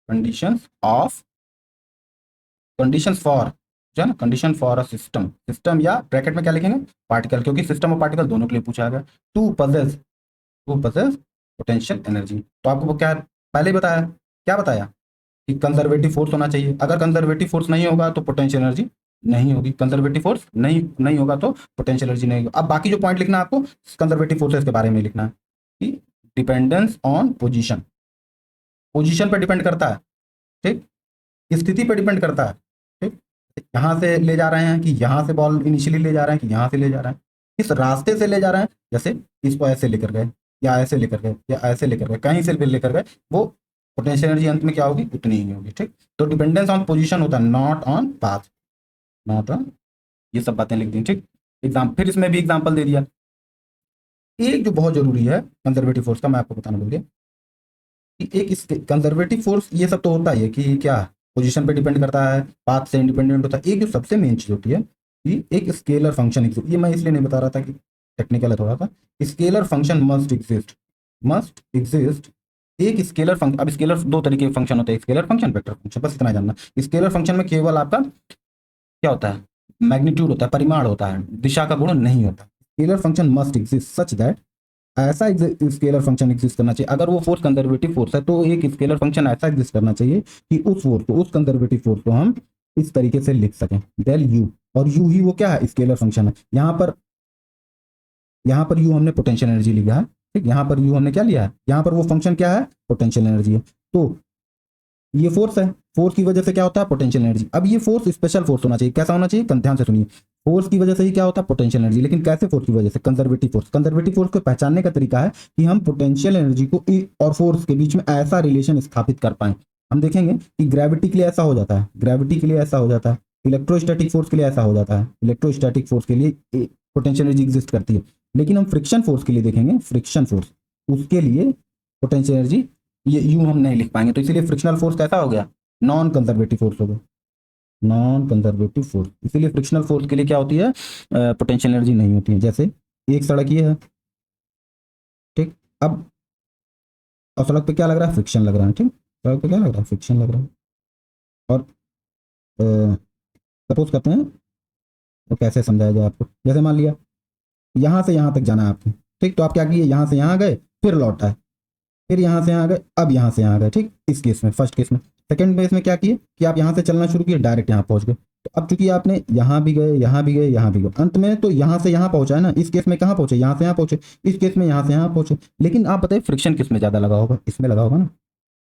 कंडीशन फॉर, जो है ना, कंडीशन फॉर अ सिस्टम या ब्रैकेट में क्या लिखेंगे, पार्टिकल, क्योंकि सिस्टम और पार्टिकल दोनों के लिए पूछा गया, टू पजेस पोटेंशियल एनर्जी। तो आपको वो क्या पहले ही बताया, क्या बताया कि कंजर्वेटिव फोर्स होना चाहिए, अगर कंजर्वेटिव फोर्स नहीं होगा तो पोटेंशियल एनर्जी नहीं होगी, कंजर्वेटिव फोर्स नहीं होगा तो पोटेंशियल एनर्जी नहीं होगा। अब बाकी जो पॉइंट लिखना है आपको कंजर्वेटिव फोर्सेस के बारे में लिखना है कि डिपेंडेंस ऑन पोजीशन पर डिपेंड करता है, ठीक, स्थिति पर डिपेंड करता है। ठीक, यहाँ से ले जा रहे हैं कि यहाँ से बॉल इनिशियली ले जा रहे हैं कि यहाँ से ले जा रहे हैं, इस रास्ते से ले जा रहे हैं, जैसे इसको ऐसे लेकर गए या ऐसे लेकर गए या ऐसे लेकर गए, कहीं से भी लेकर गए, वो पोटेंशियल एनर्जी अंत में क्या होगी, उतनी ही होगी। ठीक, तो डिपेंडेंस ऑन पोजीशन होता है, not on path, not on, ये सब बातें लिख दी। ठीक, फिर इसमें भी एग्जाम्पल दे दिया। एक जो बहुत जरूरी है कंजर्वेटिव फोर्स का, मैं आपको बताना भूल गया कि एक कंजर्वेटिव फोर्स, ये सब तो होता ही है कि क्या पोजीशन पे डिपेंड करता है, पाथ से इंडिपेंडेंट होता है। एक जो सबसे मेन चीज होती है कि एक स्केलर फंक्शन, ये मैं इसलिए नहीं बता रहा था कि टेक्निकल है थोड़ा सा, स्केलर फंक्शन मस्ट एग्जिस्ट। एक स्केलर फंक्शन, अब स्केलर दो तरीके के फंक्शन होते हैं, स्केलर फंक्शन, वेक्टर फंक्शन, बस इतना जानना। स्केलर फंक्शन में केवल आपका क्या होता है, मैग्नीट्यूड होता है, परिमाण होता है, दिशा का गुण नहीं होता। Scalar function must exist such that, ऐसा स्केलर फंक्शन एग्जिस्ट करना चाहिए, अगर वो फोर्स कंजर्वेटिव फोर्स है तो एक स्केलर फंक्शन ऐसा एग्जिस्ट करना चाहिए कि उस फोर्स को, उस कंजर्वेटिव फोर्स को हम इस तरीके से लिख सकें, डेल यू, और यू ही वो क्या है, स्केलर फंक्शन है। यहाँ पर यू हमने पोटेंशियल एनर्जी लिखा है, ठीक, यहाँ पर यू हमने क्या लिया है, यहाँ पर वो फंक्शन क्या है, पोटेंशियल एनर्जी है। तो ये फोर्स है, फोर्स की वजह से क्या होता है, पोटेंशियल एनर्जी। अब ये फोर्स स्पेशल फोर्स होना चाहिए, कैसा होना चाहिए, ध्यान से सुनिए, फोर्स की वजह से ही क्या होता है, पोटेंशियल एनर्जी, लेकिन कैसे फोर्स की वजह से, कंजर्वेटिव फोर्स। कंजर्वेटिव फोर्स को पहचानने का तरीका है कि हम पोटेंशियल एनर्जी को और फोर्स के बीच में ऐसा रिलेशन स्थापित कर पाए। हम देखेंगे कि ग्रेविटी के लिए ऐसा हो जाता है, ग्रेविटी के लिए ऐसा हो जाता है, इलेक्ट्रोस्टैटिक फोर्स के लिए ऐसा हो जाता है, इलेक्ट्रोस्टैटिक फोर्स के लिए पोटेंशियल एनर्जी एग्जिस्ट करती है। लेकिन हम फ्रिक्शन फोर्स के लिए देखेंगे, फ्रिक्शन फोर्स, उसके लिए पोटेंशियल एनर्जी ये यू हम नहीं लिख पाएंगे, तो इसीलिए फ्रिक्शनल फोर्स कैसा हो गया, नॉन कंजर्वेटिव फोर्स हो गया, नॉन कंजर्वेटिव फोर्स। इसीलिए फ्रिक्शनल फोर्स के लिए क्या होती है, पोटेंशियल एनर्जी नहीं होती है। जैसे एक सड़क ये है, ठीक, अब और सड़क पे क्या लग रहा है, फ्रिक्शन लग रहा है, ठीक, सड़क पे क्या लग रहा है, फ्रिक्शन लग रहा है। और सपोज करते हैं, तो कैसे समझाया जाए आपको, जैसे मान लिया यहाँ से यहाँ तक जाना है आपको, ठीक, तो आप क्या किए, यहाँ से यहाँ गए, फिर लौट आए, फिर यहाँ से यहाँ गए, अब यहाँ से यहाँ गए, ठीक, इस केस में, फर्स्ट केस में। सेकंड केस में क्या किए कि आप यहाँ से चलना शुरू किए, डायरेक्ट यहाँ पहुँच गए। तो अब चूंकि आपने यहाँ भी गए, यहाँ भी गए, यहाँ भी गए, अंत में तो यहाँ से यहाँ पहुंचा है ना। इस केस में कहाँ पहुंचे, यहाँ से यहाँ पहुंचे, इस केस में यहाँ से यहाँ पहुंचे। लेकिन आप बताइए फ्रिक्शन किस में ज़्यादा लगा होगा, इसमें लगा होगा ना,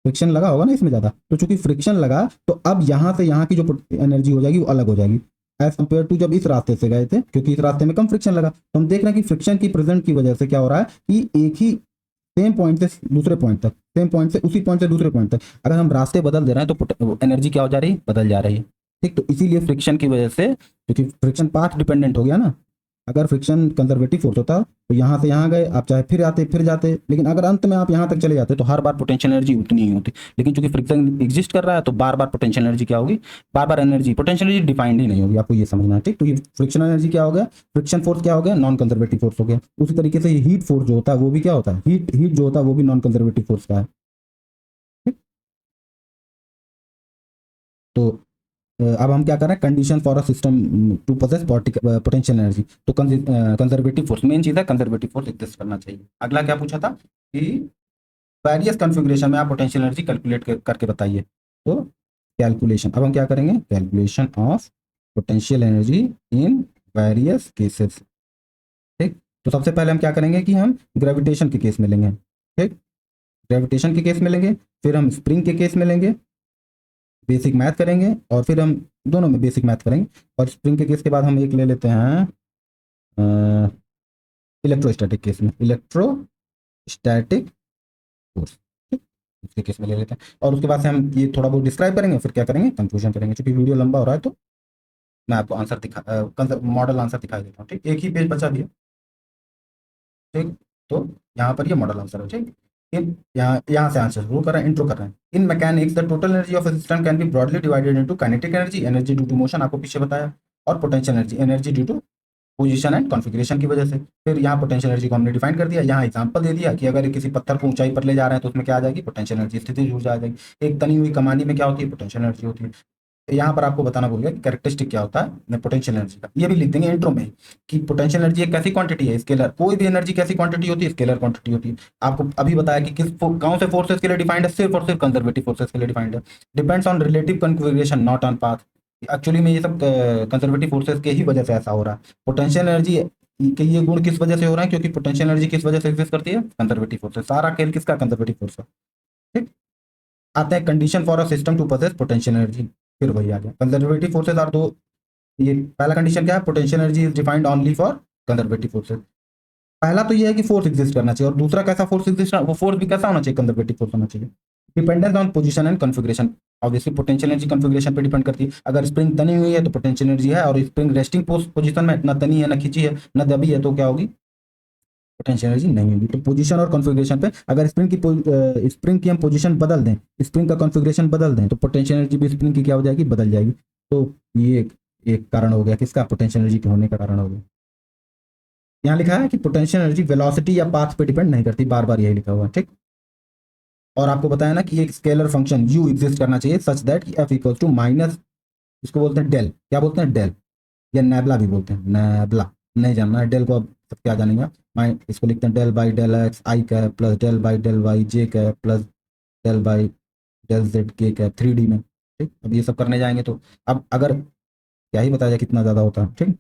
फ्रिक्शन लगा होगा ना इसमें ज़्यादा। तो चूंकि फ्रिक्शन लगा तो अब यहाँ से यहाँ की जो एनर्जी हो जाएगी वो अलग हो जाएगी एज कम्पेयर टू जब इस रास्ते से गए थे, क्योंकि इस रास्ते में कम फ्रिक्शन लगा। तो हम देख रहे हैं कि फ्रिक्शन की प्रेजेंट की वजह से क्या हो रहा है कि एक ही सेम पॉइंट से दूसरे पॉइंट तक, सेम पॉइंट से उसी पॉइंट से दूसरे पॉइंट तक अगर हम रास्ते बदल दे रहे हैं तो एनर्जी क्या हो जा रही है, बदल जा रही है। ठीक, तो इसीलिए फ्रिक्शन की वजह से, क्योंकि फ्रिक्शन पाथ डिपेंडेंट हो गया ना। अगर फ्रिक्शन कंजर्वेटिव फोर्स होता तो यहाँ से यहाँ गए, आप चाहे फिर आते फिर जाते, लेकिन अगर अंत में आप यहाँ तक चले जाते तो हर बार पोटेंशियल एनर्जी उतनी ही होती। लेकिन चूंकि फ्रिक्शन एग्जिस्ट कर रहा है तो बार बार पोटेंशियल एनर्जी क्या होगी, बार बार एनर्जी, पोटेंशियल एनर्जी डिफाइंड ही नहीं होगी, आपको ये समझना है। ठीक, तो ये फ्रिक्शन एनर्जी क्या हो गया, फ्रिक्शन फोर्स क्या हो गया, नॉन कंजर्वेटिव फोर्स हो गया। उसी तरीके से हीट फोर्स जो होता है वो भी क्या होता है, हीट जो होता है वो भी नॉन कंजर्वेटिव फोर्स का है। ठीक, तो अब हम क्या कर रहे हैं, condition for a system to possess potential energy. तो कंजर्वेटिव फोर्स, मेन चीज है कंजर्वेटिव फोर्स एग्जिस्ट करना चाहिए। अगला क्या पूछा था कि वेरियस कॉन्फ़िगरेशन में आप पोटेंशियल एनर्जी कैलकुलेट करके बताइए। तो कैलकुलेशन, अब हम क्या करेंगे, calculation of potential energy in various cases. ठीक, तो सबसे पहले हम क्या करेंगे कि हम ग्रेविटेशन के केस में लेंगे। ठीक, ग्रेविटेशन के केस में लेंगे, फिर हम स्प्रिंग के केस में लेंगे, बेसिक मैथ करेंगे, और फिर हम दोनों में बेसिक मैथ करेंगे। और स्प्रिंग के केस के बाद हम एक ले लेते हैं इलेक्ट्रोस्टैटिक केस में, इलेक्ट्रोस्टैटिक फोर्स। ठीक, उसके केस में ले लेते हैं, और उसके बाद से हम ये थोड़ा बहुत डिस्क्राइब करेंगे, फिर क्या करेंगे, कंक्लूजन करेंगे। क्योंकि वीडियो लंबा हो रहा है तो मैं आपको आंसर मॉडल आंसर दिखाई देता हूँ। ठीक, एक ही पेज बचा दिया। ठीक, तो यहाँ पर ये मॉडल आंसर है। ठीक, यहाँ से आंसर शुरू कर रहे हैं, इंट्रो कर रहे हैं। In mechanics the total energy of a system can be broadly divided into kinetic energy, energy due to motion, आपको पीछे बताया, और potential energy, energy due to position and configuration की वजह से। फिर यहाँ पोटेंशियल एनर्जी को हमने डिफाइन कर दिया, यहाँ एग्जांपल दे दिया कि अगर किसी पत्थर को ऊंचाई पर ले जा रहे हैं तो उसमें क्या आ जाएगी, पोटेंशियल एनर्जी, स्थितिज ऊर्जा आ जाएगी। एक तनी हुई कमानी में क्या होती है, पोटेंशियल एनर्जी होती है। यहाँ पर आपको बताना भूल गया कि कैरेक्टरिस्टिक क्या होता है पोटेंशियल एनर्जी का, ये भी लिख देंगे इंट्रो में कि पोटेंशियल एनर्जी एक कैसी क्वांटिटी है, स्केलर। कोई भी एनर्जी कैसी क्वांटिटी होती है, स्केलर क्वांटिटी होती है। आपको अभी बताया कि कौन से फोर्सेस के लिए डिफाइंड है, सिर्फ और सिर्फ कंजर्वेटिव फोर्सेस के लिए डिफाइंड है। Depends on relative configuration not on path. Actually में ये सब कंजर्वेटिव फोर्सेस के ही वजह से ऐसा हो रहा है। पोटेंशियल एनर्जी के ये गुण किस वजह से हो रहा है, क्योंकि पोटेंशियल एनर्जी किस वजह से एग्जिस्ट करती है, कंजर्वेटिव फोर्सेस। सारा खेल किसका, कंजर्वेटिव फोर्स का। ठीक, आते हैं condition for a system to possess potential energy. फिर वही आ गया, कंजर्वेटिव फोर्सेस आर दो। ये पहला कंडीशन क्या है, potential energy is defined only for conservative forces. पहला तो ये है कि फोर्स एग्जिस्ट करना चाहिए, और दूसरा कैसा फोर्स एग्जिस्ट, वो फोर्स भी कैसा होना चाहिए, कंजर्वेटिव फोर्स होना चाहिए। Dependence on position and configuration, obviously potential energy configuration पे डिपेंड करती है। अगर स्प्रिंग तनी हुई है तो पोटेंशियल एनर्जी है, और स्प्रिंग रेस्टिंग पोजीशन में ना तनी है, ना खींची है, ना दबी है, तो क्या होगी, पोटेंशियल एनर्जी नहीं होगी। तो पोजीशन और कॉन्फ़िगरेशन पे, अगर स्प्रिंग की हम पोजीशन बदल दें, स्प्रिंग का कॉन्फ़िगरेशन बदल दें, तो पोटेंशियल एनर्जी भी स्प्रिंग की क्या हो जाएगी, बदल जाएगी। तो ये एक कारण हो गया किसका, पोटेंशियल एनर्जी के होने का कारण हो गया। यहाँ लिखा है कि पोटेंशियल एनर्जी वेलोसिटी या पाथ पे डिपेंड नहीं करती, बार बार यही लिखा हुआ है। ठीक, और आपको बताया ना कि एक स्केलर फंक्शन u एग्जिस्ट करना चाहिए सच दैट कि f इक्वल्स टू माइनस, इसको बोलते हैं डेल, क्या बोलते हैं, डेल, या नेबला भी बोलते हैं, नेबला नहीं जानना है, डेल को अब सब क्या जानेंगे। इसको लिखते हैं del by del x i cap plus del by del y j cap plus del by del z k cap 3D में। ठीक, अब ये सब करने जाएंगे तो अब अगर क्या ही बताया जाए कितना ज़्यादा होता है। ठीक,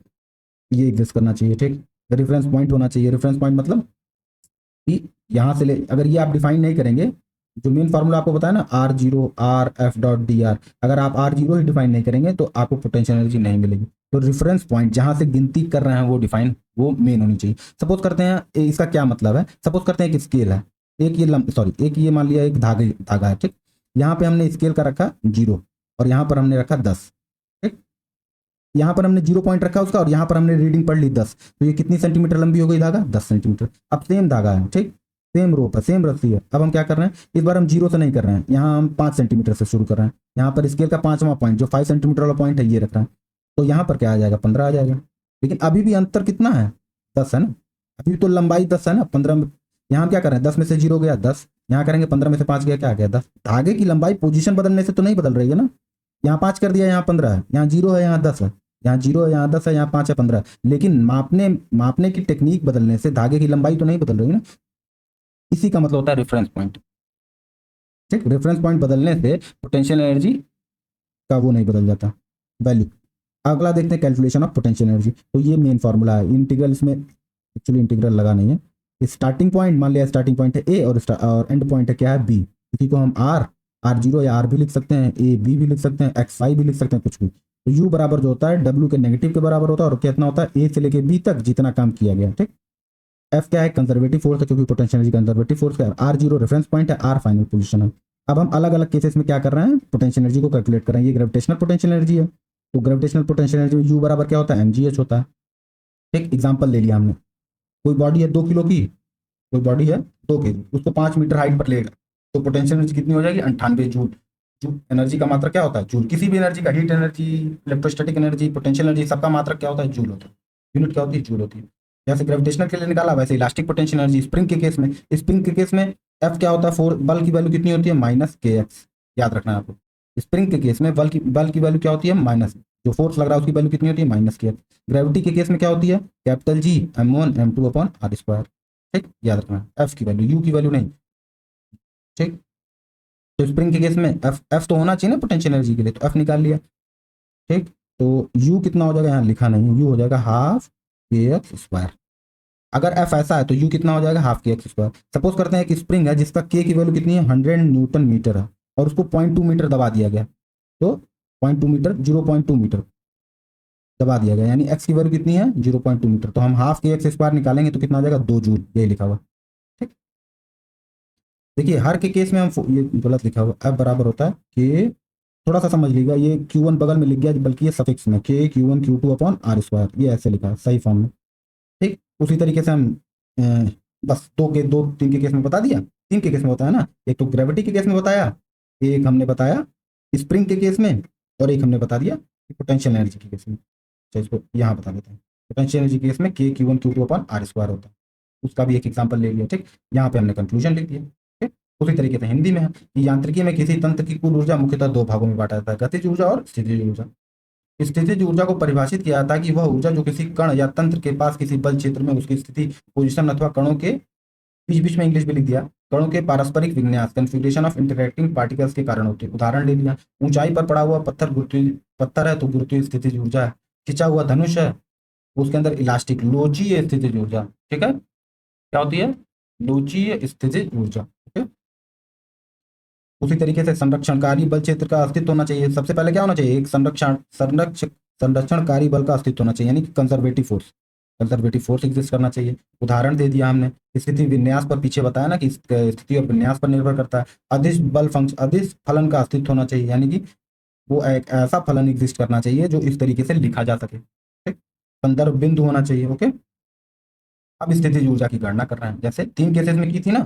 ये एग्जिस्ट करना चाहिए। ठीक, रेफरेंस पॉइंट होना चाहिए। रेफरेंस पॉइंट मतलब कि यहाँ से ले, अगर ये आप डिफाइन नहीं करेंगे, जो मेन फार्मूला आपको बताया ना, R0 R F dot D R, अगर आप R0 ही डिफाइन नहीं करेंगे तो आपको पोटेंशियल एनर्जी नहीं मिलेगी। तो रेफरेंस पॉइंट जहाँ से गिनती कर रहे हैं वो डिफाइन, वो मेन होनी चाहिए। सपोज करते हैं, इसका क्या मतलब है, सपोज करते हैं एक स्केल है, एक ये मान लिया एक धागा है। ठीक, यहाँ पे हमने स्केल का रखा 0, और यहाँ पर हमने रखा 10। ठीक, यहाँ पर हमने 0 पॉइंट रखा उसका, और यहाँ पर हमने रीडिंग पढ़ ली 10। तो ये कितनी सेंटीमीटर लंबी हो गई धागा, 10 सेंटीमीटर। अब सेम धागा है, ठीक, सेम रोप है, सेम रस्सी है। अब हम क्या कर रहे हैं, इस बार हम 0 से नहीं कर रहे हैं, यहाँ हम 5 सेंटीमीटर से शुरू कर रहे हैं। यहाँ पर स्केल का 5वां पॉइंट जो 5 सेंटीमीटर वाला पॉइंट है ये रख रहे हैं। तो यहाँ पर क्या आ जाएगा, 15 आ जाएगा। लेकिन अभी भी अंतर कितना है, 10 है ना, अभी तो लंबाई 10 है ना। 15 में यहाँ हम क्या कर रहे हैं, 10 में से 0 गया 10, यहाँ करेंगे 15 में से 5 गया, क्या आ गया 10। धागे की लंबाई पोजीशन बदलने से तो नहीं बदल रही है ना। यहाँ 5 कर दिया, यहाँ 15 है, यहाँ 0 है, यहाँ 10 है, यहाँ 0 है, यहाँ 10 है, यहाँ 5 है, 15 है। लेकिन मापने की टेक्निक बदलने से धागे की लंबाई तो नहीं बदल रही ना। इसी का मतलब होता है रेफरेंस पॉइंट। ठीक, रेफरेंस पॉइंट बदलने से पोटेंशियल एनर्जी का वो नहीं बदल जाता, वैल्यू। अगला देखते हैं कैलकुलेशन ऑफ पोटेंशियल एनर्जी। तो ये मेन फॉर्मूला है, इंटीग्रल इसमें एक्चुअली इंटीग्रल लगा नहीं है। स्टार्टिंग पॉइंट मान लिया, स्टार्टिंग पॉइंट है ए और एंड पॉइंट है क्या है बी। इसी को हम आर जीरो या आर भी लिख सकते हैं, ए बी भी लिख सकते हैं, एक्स वाई भी लिख सकते हैं, कुछ भी। तो यू बराबर जो होता है डब्ल्यू के नेगेटिव के बराबर होता है, और कितना होता है ए से लेके बी तक जितना काम किया गया, ठीक। एफ क्या है, कंजर्वेटिव फोर्स है, क्योंकि पोटेंशियल एनर्जी कंजर्वेटिव फोर्स है। आर जीरो रेफरेंस पॉइंट है, आर फाइनल पोजीशन है। अब हम अलग अलग केसेस में क्या कर रहे हैं, पोटेंशियल एनर्जी को कैलकुलेट कर रहे हैं। ये ग्रेविटेशनल पोटेंशियल एनर्जी है, तो ग्रेविटेशनल पोटेंशियल एनर्जी में यू बराबर क्या होता है, mgh होता है। ठीक, एग्जाम्पल ले लिया हमने, कोई बॉडी है 2 किलो की, कोई बॉडी है 2 kg, उसको 5 मीटर हाइट पर लेगा, तो पोटेंशियल एनर्जी कितनी हो जाएगी, 98 जूल। जूल एनर्जी का मात्रक क्या होता है, जूल। किसी भी एनर्जी का, heat energy, electrostatic energy, potential energy, सबका मात्रक क्या होता है, जूल होता है। यूनिट क्या होती है, जूल होती है। जैसे ग्रेविटेशनल के लिए निकाला, वैसे इलास्टिक पोटेंशियल एनर्जी स्प्रिंग के केस में, स्प्रिंग के केस में एफ क्या होता है, फोर बल की वैल्यू कितनी होती है, -kx। याद रखना है आपको, स्प्रिंग के केस में बल की वैल्यू क्या होती है, माइनस, जो फोर्स लग रहा है उसकी वैल्यू कितनी होती है, -kx। ग्रेविटी के केस में क्या होती है, capital G m1 m2 upon r square. ठीक, याद रखना एफ की वैल्यू, यू की वैल्यू नहीं। ठीक, तो स्प्रिंग के केस में एफ तो होना चाहिए ना पोटेंशियल एनर्जी के लिए, तो एफ निकाल लिया। ठीक, तो यू कितना हो जाएगा, यहाँ लिखा नहीं है, यू हो जाएगा हाफ के एक्स स्क्वायर। अगर एफ ऐसा है तो यू कितना हो जाएगा, half k x square. Suppose करते हैं कि स्प्रिंग है जिसका के की वैल्यू कितनी है, 100 न्यूटन मीटर है, और उसको 0.2 मीटर दबा दिया गया, तो 0.2 मीटर 0.2 मीटर दबा दिया गया, यानी एक्स की वैल्यू कितनी है, 0.2 मीटर। तो हम हाफ के एक्स स्क्वायर निकालेंगे तो कितना आ जाएगा, 2 जूल, ये लिखा हुआ। ठीक, देखिए हर के केस में हम ये गलत लिखा हुआ, एफ बराबर होता है के, थोड़ा सा समझ लीजिएगा, ये Q1 बगल में लिख गया, बल्कि ये सफिक्स में के Q1 Q2 upon r square, ये ऐसे लिखा है सही फॉर्म में। ठीक, उसी तरीके से हम बस दो तीन के केस में बता दिया, 3 के केस में बताया ना, एक तो ग्रेविटी के केस में बताया, एक हमने बताया स्प्रिंग के केस में, और एक हमने बता दिया पोटेंशियल एनर्जी के केस में। तो इसको यहाँ बता देते हैं, पोटेंशियल एनर्जी के केस में के Q1 Q2 upon r square होता है, उसका भी एक एग्जाम्पल ले लिया। ठीक, यहाँ पे हमने कंक्लूजन लिख दिया। ठीक, उसी तरीके से हिंदी में है कि यांत्रिकी में किसी तंत्र की कुल ऊर्जा मुख्यतः 2 भागों में बांटा जाता है, गतिज ऊर्जा और स्थितिज ऊर्जा। स्थितिज ऊर्जा को परिभाषित किया जाता है कि वह ऊर्जा जो किसी कण या तंत्र के पास किसी बल क्षेत्र में उसकी स्थिति, पोजीशन अथवा कणों के बीच बीच में इंग्लिश भी लिख दिया, कणों के पारस्परिक विन्यास, कन्फिग्रेशन ऑफ इंटरैक्टिंग पार्टिकल्स के कारण होती है। उदाहरण ले लिया, ऊंचाई पर पड़ा हुआ पत्थर है तो गुरुत्वीय स्थितिज ऊर्जा है। खिंचा हुआ धनुष है, उसके अंदर इलास्टिक लोचीय स्थितिज ऊर्जा। ठीक है, क्या होती है, लोचीय स्थितिज ऊर्जा। ठीक, उसी तरीके से संरक्षणकारी बल क्षेत्र का अस्तित्व होना चाहिए। सबसे पहले क्या होना चाहिए, एक संरक्षणकारी बल का अस्तित्व होना चाहिए, यानी कि कंजर्वेटिव फोर्स एग्जिस्ट करना चाहिए। उदाहरण दे दिया हमने, स्थिति विन्यास पर पीछे बताया ना कि स्थिति और विन्यास पर निर्भर करता है। अदिश बल फंक्शन, अदिश फलन का अस्तित्व होना चाहिए, यानी कि वो एक ऐसा फलन एग्जिस्ट करना चाहिए जो इस तरीके से लिखा जा सके। ठीक, संदर्भ बिंदु होना चाहिए। ओके, अब स्थितिज ऊर्जा की गणना कर रहे हैं, जैसे 3 केसेस में की थी ना,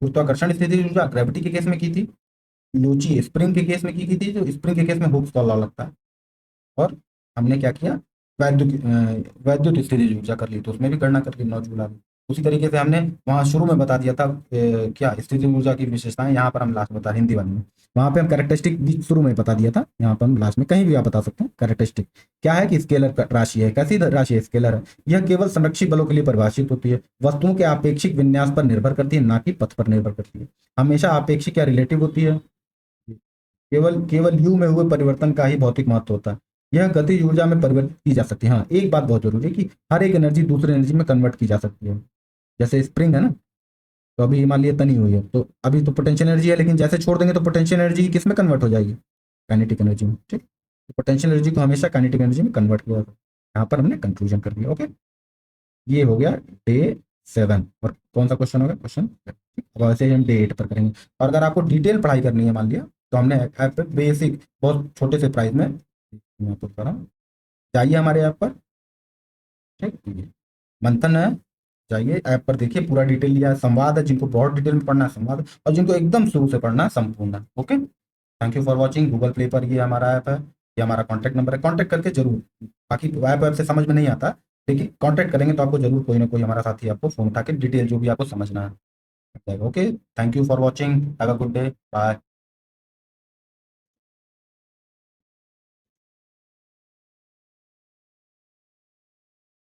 गुरुत्वाकर्षण स्थितिज ऊर्जा ग्रेविटी के केस में की थी, लोची स्प्रिंग के केस में की थी, जो स्प्रिंग के केस में हुक्स का लॉ लगता है, और हमने क्या किया, वैद्युत स्थितिज ऊर्जा कर ली, तो उसमें भी गणना कर ली, 9 जूल आ गई। उसी तरीके से हमने वहाँ शुरू में बता दिया था क्या स्थितिज ऊर्जा की विशेषताएं, यहाँ पर हम लास्ट बता, हिंदी वाले में, वहाँ पे हम कैरेक्टरिस्टिक भी शुरू में बता दिया था, यहाँ पर हम लास्ट में कहीं भी आप बता सकते हैं। कैरेक्टरिस्टिक क्या है कि स्केलर राशि है। कैसी राशि है, स्केलर है। यह केवल संरक्षित बलों के लिए परिभाषित होती है, वस्तुओं के आपेक्षिक विन्यास पर निर्भर करती है, ना कि पथ पर निर्भर करती है। हमेशा आपेक्षिक या रिलेटिव होती है, केवल केवल यू में हुए परिवर्तन का ही भौतिक महत्व होता है। यह गतिज ऊर्जा में परिवर्तित की जा सकती है। हाँ, एक बात बहुत जरूरी है कि हर एक एनर्जी दूसरे एनर्जी में कन्वर्ट की जा सकती है। जैसे स्प्रिंग है ना, तो अभी मान लिया तनी हुई है, तो अभी तो पोटेंशियल एनर्जी है, लेकिन जैसे छोड़ देंगे तो पोटेंशियल एनर्जी किस में कन्वर्ट हो जाएगी, काइनेटिक एनर्जी में। ठीक, तो पोटेंशियल एनर्जी को हमेशा काइनेटिक एनर्जी में कन्वर्ट किया जाता है। यहाँ पर हमने कंक्लूजन कर दिया। ओके, ये हो गया डे 7, और कौन सा क्वेश्चन होगा, क्वेश्चन। अब वैसे ही हम डे 8 पर करेंगे। और अगर आपको डिटेल पढ़ाई करनी है, मान लिया, तो हमने ऐप पे बेसिक बहुत छोटे से प्राइस में मैं आपको बता रहा हूँ, जाइए हमारे ऐप पर। ठीक, ये मंथन है, जाइए ऐप पर, देखिए पूरा डिटेल लिया है। संवाद है, जिनको बहुत डिटेल में पढ़ना है संवाद, और जिनको एकदम शुरू से पढ़ना है संपूर्ण है। Okay, thank you for watching. Google play पर ये हमारा ऐप है, ये हमारा कॉन्टैक्ट नंबर है, कॉन्टैक्ट करके जरूर। बाकी ऐप से समझ में नहीं आता, लेकिन कॉन्टैक्ट करेंगे तो आपको जरूर कोई ना कोई हमारा साथी आपको फोन उठा के डिटेल जो भी आपको समझना है। Okay, thank you for watching, have a good day, bye.